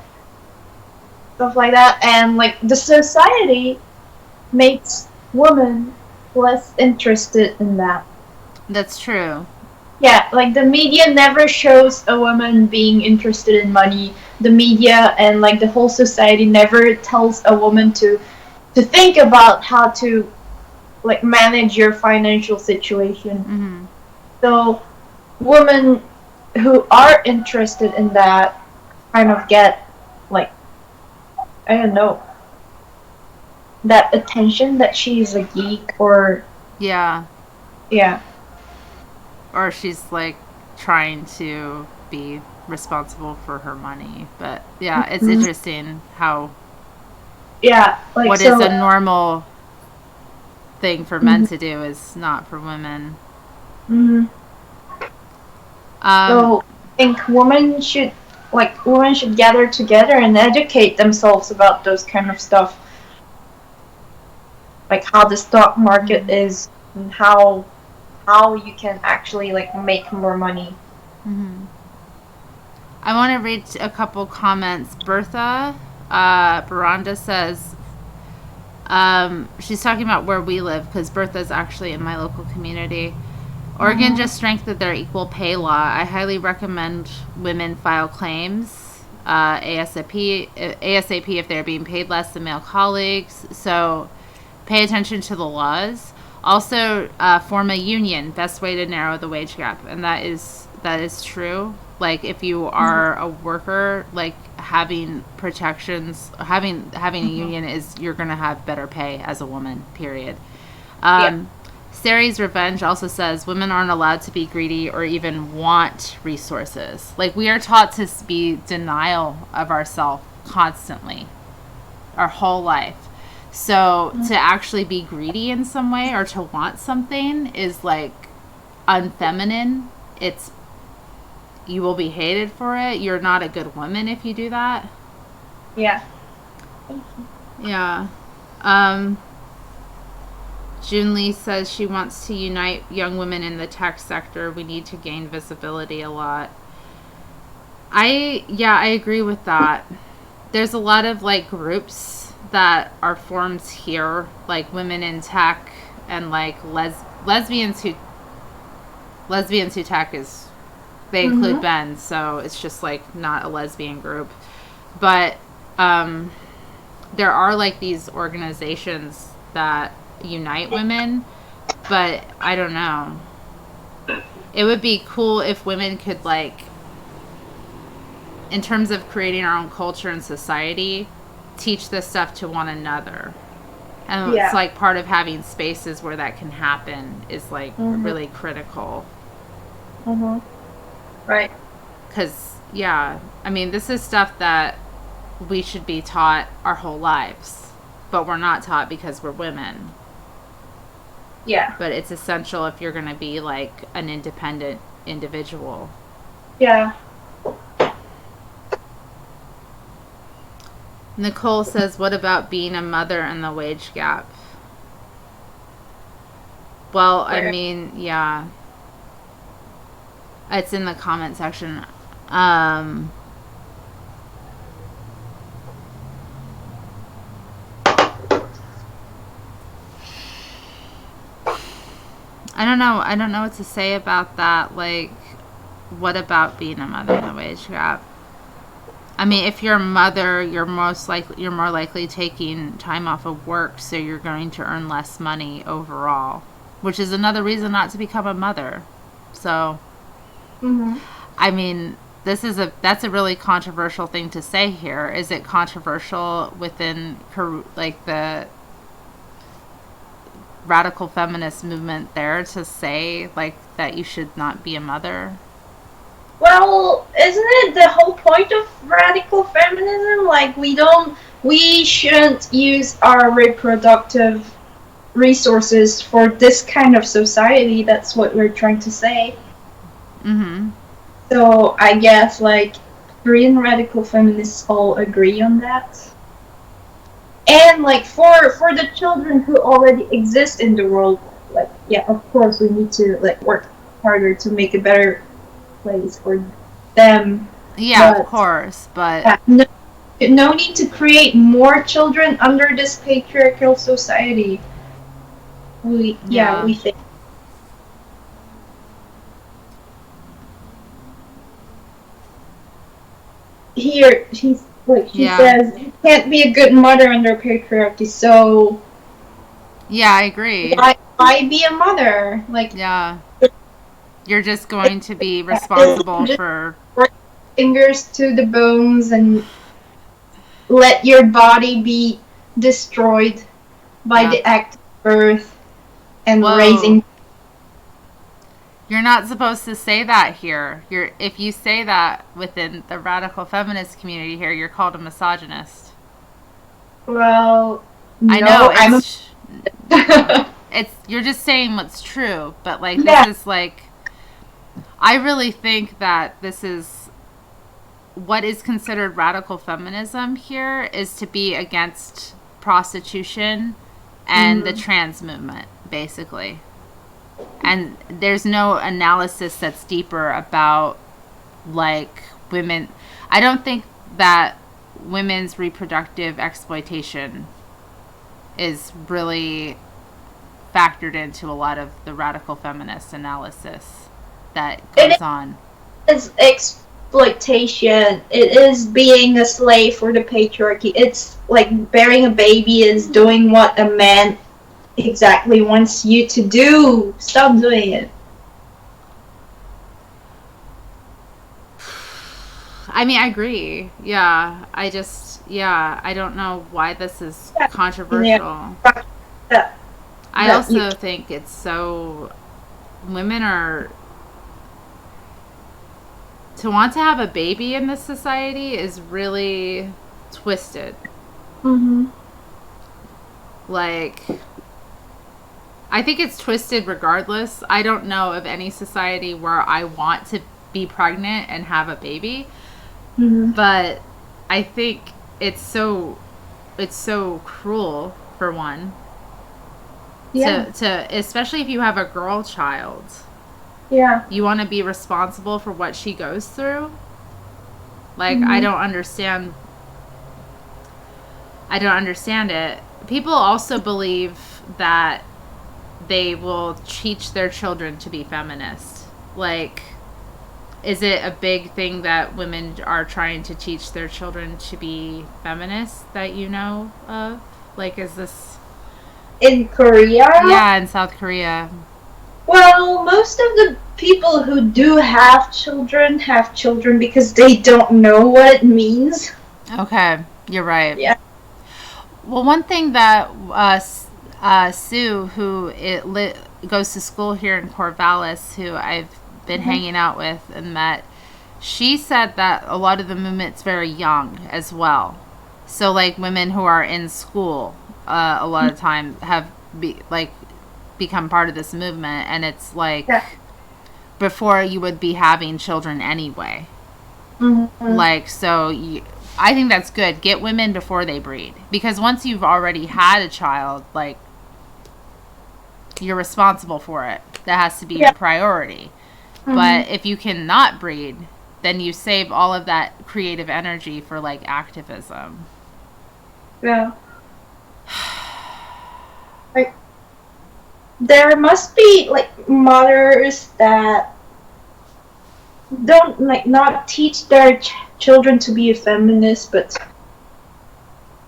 stuff like that. And like the society makes women less interested in that. That's true. Yeah, like the media never shows a woman being interested in money. The media and like the whole society never tells a woman to think about how to like manage your financial situation. So women who are interested in that kind of get like, I don't know, that attention that she's a geek, or yeah, or she's like trying to be responsible for her money. But yeah, it's interesting how like what is a normal thing for men to do is not for women. So I think women should gather together and educate themselves about those kind of stuff, like how the stock market is and how you can actually like make more money. I want to read a couple comments. Bertha Baranda says, she's talking about where we live because Bertha's actually in my local community. Oregon just strengthened their equal pay law. I highly recommend women file claims ASAP if they're being paid less than male colleagues. So pay attention to the laws. Also, form a union. Best way to narrow the wage gap, and that is true. Like if you are a worker, like having protections, having a union is you're gonna have better pay as a woman. Period. Sari's Revenge also says women aren't allowed to be greedy or even want resources. Like we are taught to be denial of ourselves constantly, our whole life. So to actually be greedy in some way or to want something is like unfeminine. You will be hated for it. You're not a good woman if you do that. Yeah. Yeah. June Lee says she wants to unite young women in the tech sector. We need to gain visibility a lot. I agree with that. There's a lot of like groups that are formed here, like women in tech and like lesbians who tech is, they include Ben, so it's just like not a lesbian group. But there are like these organizations that unite women, but I don't know. It would be cool if women could, like, in terms of creating our own culture and society, teach this stuff to one another. And it's like part of having spaces where that can happen is like really critical. Right. Because, I mean, this is stuff that we should be taught our whole lives, but we're not taught because we're women. Yeah. But it's essential if you're going to be like an independent individual. Yeah. Nicole says, what about being a mother and the wage gap? Well, I mean, it's in the comment section. I don't know what to say about that. Like, what about being a mother in the wage gap? I mean, if you're a mother, you're more likely taking time off of work, so you're going to earn less money overall, which is another reason not to become a mother. So, I mean, that's a really controversial thing to say here. Is it controversial within like the radical feminist movement there to say like that you should not be a mother? Well, isn't it the whole point of radical feminism? Like, we shouldn't use our reproductive resources for this kind of society. That's what we're trying to say. So I guess like Korean radical feminists all agree on that. And like for the children who already exist in the world, like of course we need to like work harder to make a better place for them. Of course, but no need to create more children under this patriarchal society. We think. Here she says you can't be a good mother under patriarchy, so I agree. Why be a mother? Like, you're just going to be responsible for fingers to the bones and let your body be destroyed by the act of birth and raising. You're not supposed to say that here. If you say that within the radical feminist community here, you're called a misogynist. Well, I know it's you're just saying what's true, but like this is like, I really think that this is what is considered radical feminism here is to be against prostitution and the trans movement, basically. And there's no analysis that's deeper about like women. I don't think that women's reproductive exploitation is really factored into a lot of the radical feminist analysis that goes on. It's exploitation. It is being a slave for the patriarchy. It's like bearing a baby is doing what a man exactly wants you to do. Stop doing it. I mean, I agree. I don't know why this is controversial. I also think it's so, women are, to want to have a baby in this society is really twisted. Like, I think it's twisted regardless. I don't know of any society where I want to be pregnant and have a baby. But I think it's so cruel, for one. Yeah. to especially if you have a girl child. Yeah. You want to be responsible for what she goes through. Like, Mhm. I don't understand it. People also believe that they will teach their children to be feminist. Like, is it a big thing that women are trying to teach their children to be feminist that you know of? Like, is this... In Korea? Yeah, in South Korea. Well, most of the people who do have children because they don't know what it means. Okay, you're right. Yeah. Well, one thing that Sue, who goes to school here in Corvallis, who I've been hanging out with and met, she said that a lot of the movement's very young as well. So, like, women who are in school, a lot of time have become part of this movement, and it's like before you would be having children anyway. Mm-hmm. Like, so I think that's good. Get women before they breed, because once you've already had a child, like, you're responsible for it. That has to be your priority. Mm-hmm. But if you cannot breed, then you save all of that creative energy for, like, activism. Yeah. Like, there must be, like, mothers that don't, like, not teach their children to be a feminist, but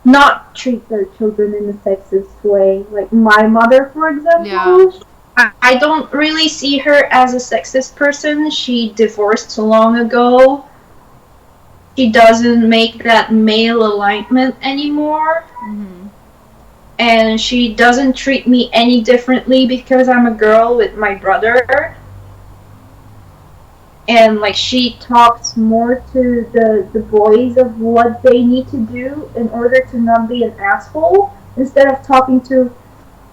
not treat their children in a sexist way. Like, my mother, for example, I don't really see her as a sexist person. She divorced long ago. She doesn't make that male alignment anymore. Mm-hmm. And she doesn't treat me any differently because I'm a girl with my brother. And, like, she talks more to the boys of what they need to do in order to not be an asshole, instead of talking to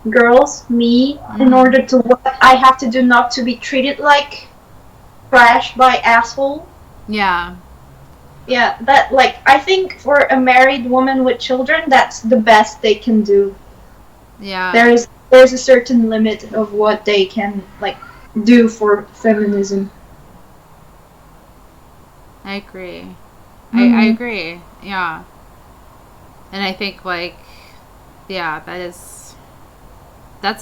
girls, me, in order to what I have to do not to be treated like trash by asshole. Yeah. Yeah, that, like, I think for a married woman with children, that's the best they can do. Yeah. There's a certain limit of what they can, like, do for feminism. I agree. Mm-hmm. I agree. Yeah. And I think, like, yeah, that's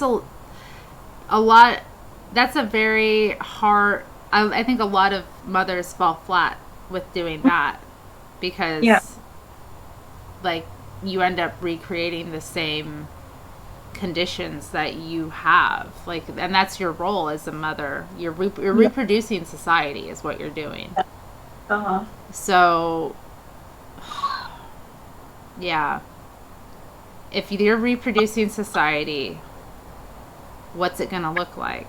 a lot. That's a very hard. I think a lot of mothers fall flat with doing that, because like, you end up recreating the same conditions that you have, like, and that's your role as a mother. You're reproducing society is what you're doing. So yeah, if you're reproducing society, what's it gonna look like?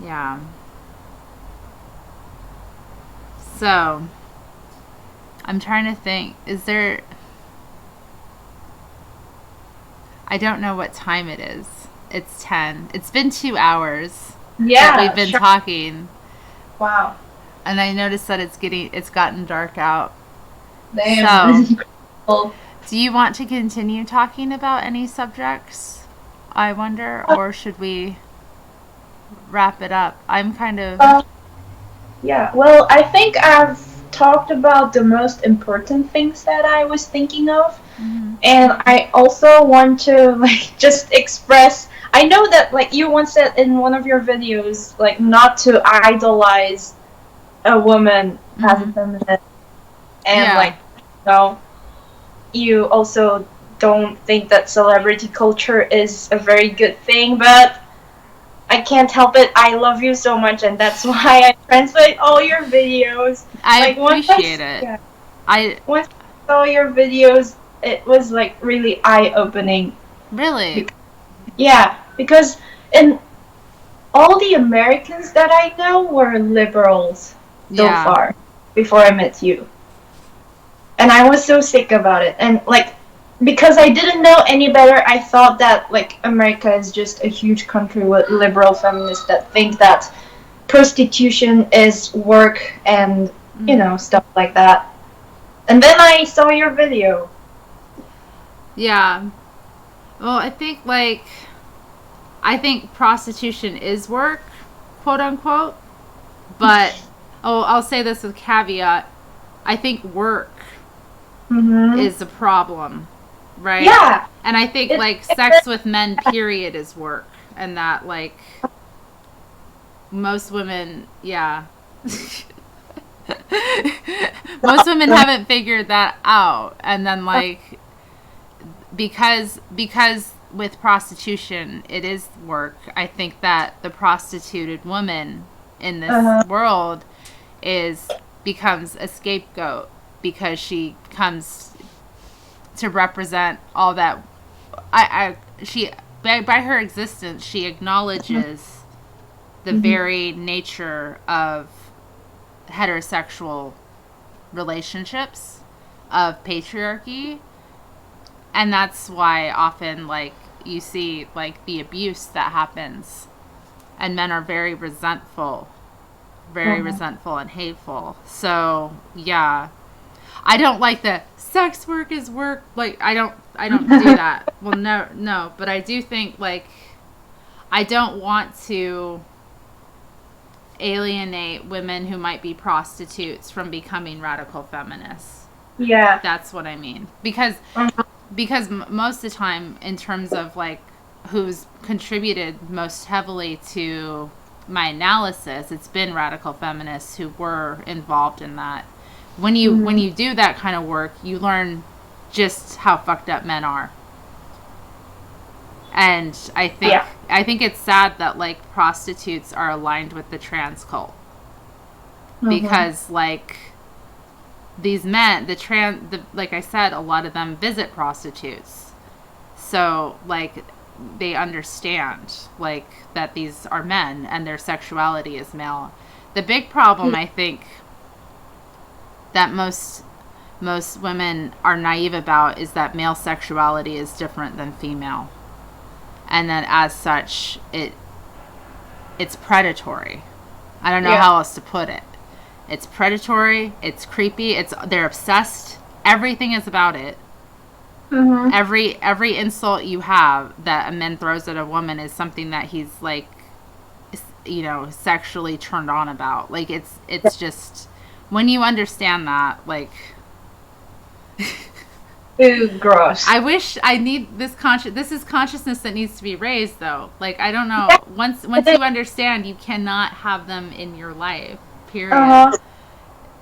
Yeah. So I'm trying to think, is there... I don't know what time it is. It's 10. It's been 2 hours that we've been talking. Wow. And I noticed that it's gotten dark out. Damn. So, do you want to continue talking about any subjects, I wonder, or should we wrap it up? I'm kind of... Yeah, well, I think I've talked about the most important things that I was thinking of. Mm-hmm. And I also want to, like, just express... I know that, like, you once said in one of your videos, like, not to idolize a woman as a feminist. And, like, you know, you also don't think that celebrity culture is a very good thing, but I can't help it. I love you so much, and that's why I translate all your videos. I appreciate it. Yeah. Once I saw your videos, it was, like, really eye-opening. Really? Yeah, because in all the Americans that I know were liberals so far before I met you. And I was so sick about it. And, like, because I didn't know any better, I thought that, like, America is just a huge country with liberal feminists that think that prostitution is work and, you know, stuff like that. And then I saw your video. Yeah. Well, I think prostitution is work, quote unquote. But I'll say this with caveat. I think work is a problem, right? Yeah. And I think sex with men period is work, and that most women, yeah. Most women haven't figured that out, and then because with prostitution it is work. I think that the prostituted woman in this world becomes a scapegoat because she comes to represent all that. She by her existence she acknowledges the very nature of heterosexual relationships, of patriarchy, and that's why often you see the abuse that happens, and men are very resentful and hateful. So yeah, I don't like the sex work is work. I don't do that. Well, no, but I do think I don't want to alienate women who might be prostitutes from becoming radical feminists. Yeah. That's what I mean. Because most of the time, in terms of who's contributed most heavily to my analysis, it's been radical feminists who were involved in that. When you do that kind of work, you learn just how fucked up men are. And I think it's sad that prostitutes are aligned with the trans cult, because these men, like I said, a lot of them visit prostitutes, so they understand that these are men and their sexuality is male. The big problem I think that most women are naive about is that male sexuality is different than female. And then, as such, it's predatory. I don't know how else to put it. It's predatory. It's creepy. They're obsessed. Everything is about it. Every insult you have that a man throws at a woman is something that he's sexually turned on about. It's just when you understand that, Ooh, gross. I wish I need this is consciousness that needs to be raised, though. I don't know. Once you understand, you cannot have them in your life. Period.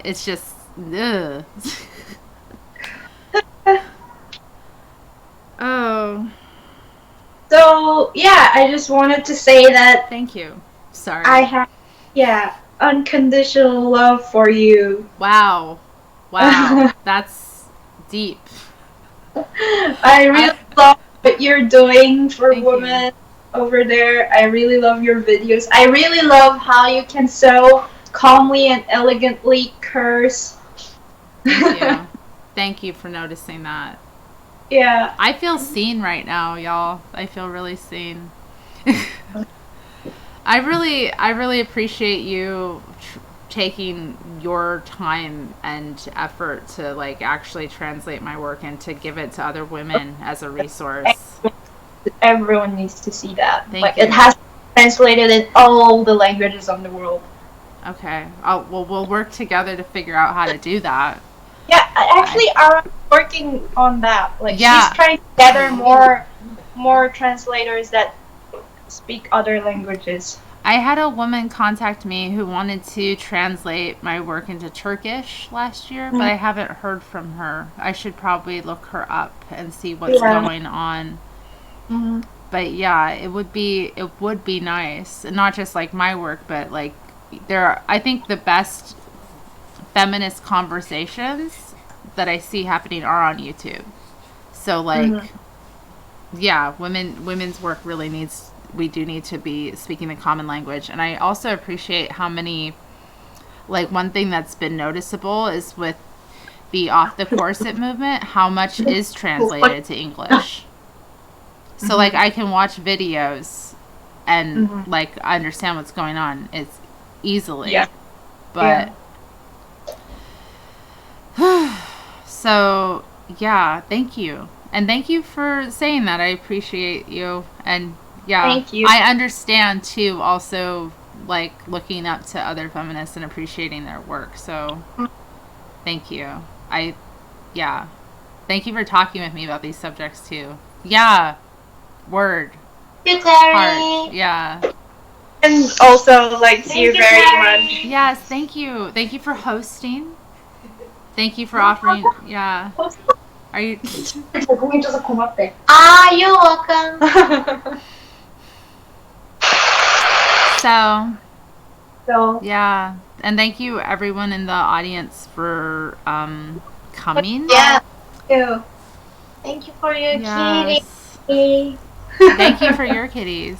It's just ugh. Oh. So yeah, I just wanted to say that. Thank you. Sorry. I have unconditional love for you. Wow. That's deep. I really love what you're doing for women over there. I really love your videos. I really love how you can so calmly and elegantly curse. Thank you. Thank you for noticing that. Yeah. I feel seen right now, y'all. I feel really seen. I really appreciate you taking your time and effort to actually translate my work and to give it to other women as a resource. Everyone needs to see that. Thank you. It has translated in all the languages of the world. Okay. We'll work together to figure out how to do that. Yeah, actually, I'm working on that. She's trying to gather more translators that speak other languages. I had a woman contact me who wanted to translate my work into Turkish last year, but I haven't heard from her. I should probably look her up and see what's going on. But yeah, it would be nice, and not just my work, but I think the best feminist conversations that I see happening are on YouTube. So women's work really we do need to be speaking the common language. And I also appreciate how many, one thing that's been noticeable is with the Off the Corset movement, how much is translated to English. So I can watch videos and understand what's going on. It's easily. Yeah. But so yeah, thank you. And thank you for saying that. I appreciate you. And yeah, Thank you. I understand too, also, like, looking up to other feminists and appreciating their work. So thank you. Yeah. Thank you for talking with me about these subjects too. Yeah. Word. Thank you, Heart. Terri. Yeah. And also, like, you very much. Yes, thank you. Thank you for hosting. Thank you for offering. Yeah. Are you? 제공해줘서 고맙대. Ah, you're welcome. So, yeah. And thank you, everyone in the audience, for coming. Yeah. Thank you for your kitty. Thank you for your kitties.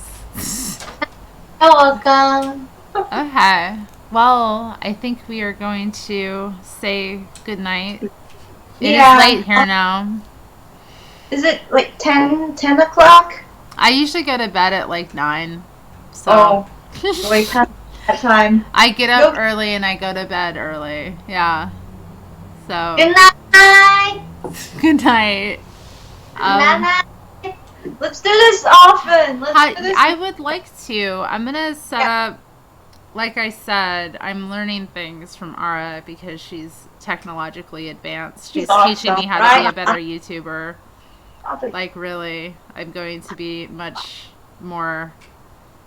You're welcome. Okay. Well, I think we are going to say goodnight. It is late here now. Is it like 10 o'clock? I usually go to bed at like 9. So. Way past that time. I get up early and I go to bed early. Yeah. So. Good night. Good night. Let's do this often. I would like to. I'm going to set up, like I said, I'm learning things from Ara because she's technologically advanced. She's teaching me how to be a better YouTuber. Like, really, I'm going to be much more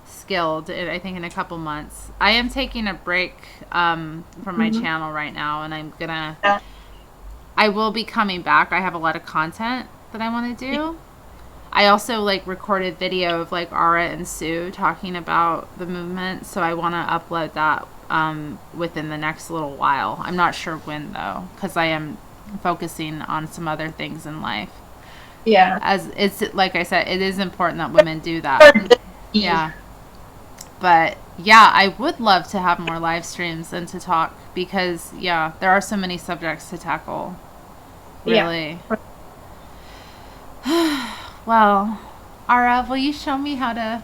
skilled, I think, in a couple months. I am taking a break from my channel right now, and I will be coming back. I have a lot of content that I want to do. I also, like, recorded video of, like, Ara and Sue talking about the movement, so I want to upload that within the next little while. I'm not sure when, though, because I am focusing on some other things in life. Yeah. As it's, like I said, it is important that women do that. Yeah. But, yeah, I would love to have more live streams and to talk because, yeah, there are so many subjects to tackle. Really. Yeah. Well, Ara, will you show me how to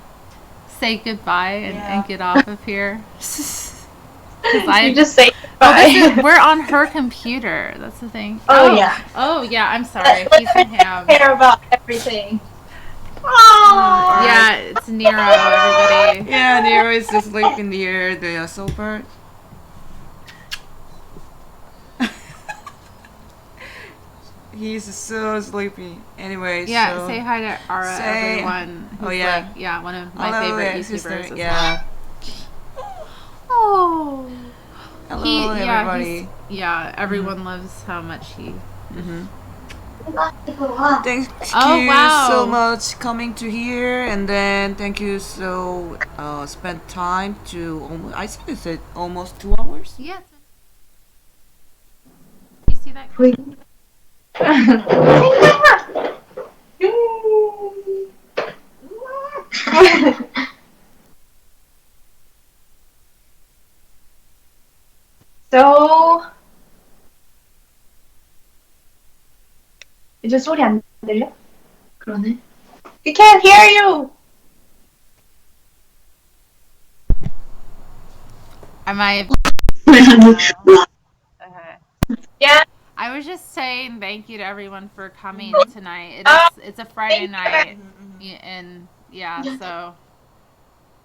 say goodbye and get off of here? You just say goodbye. We're on her computer. That's the thing. Oh, yeah. Oh, yeah, I'm sorry. Piece of ham. Care about everything. Oh, yeah, it's Nero, everybody. Yeah, Nero is just sleeping near the sofa. He's so sleepy. Anyways, yeah. So say hi to Ara, everyone. Who's one of my favorite YouTubers. Sister, as well. Oh. Hello, everybody. Everyone loves how much he. Thank you so much coming to here, and then thank you spent time to I think it's almost 2 hours. Yes. You see that? So 이제 소리 안 들려? 그러네. We can't hear you. Am I? Yeah. I was just saying thank you to everyone for coming tonight. It's a Friday night, and so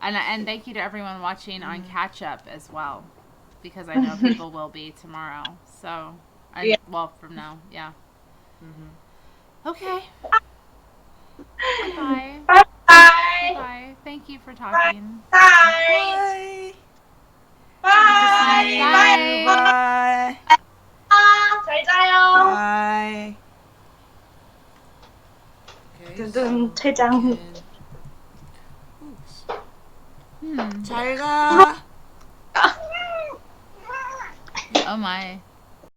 and thank you to everyone watching on catch up as well, because I know people will be tomorrow. So from now, Okay. Bye. Bye. Bye. Thank you for talking. Bye. Bye. Bye. Bye. 잘 자요. Bye. 두둔 퇴장. 잘 가. Oh my.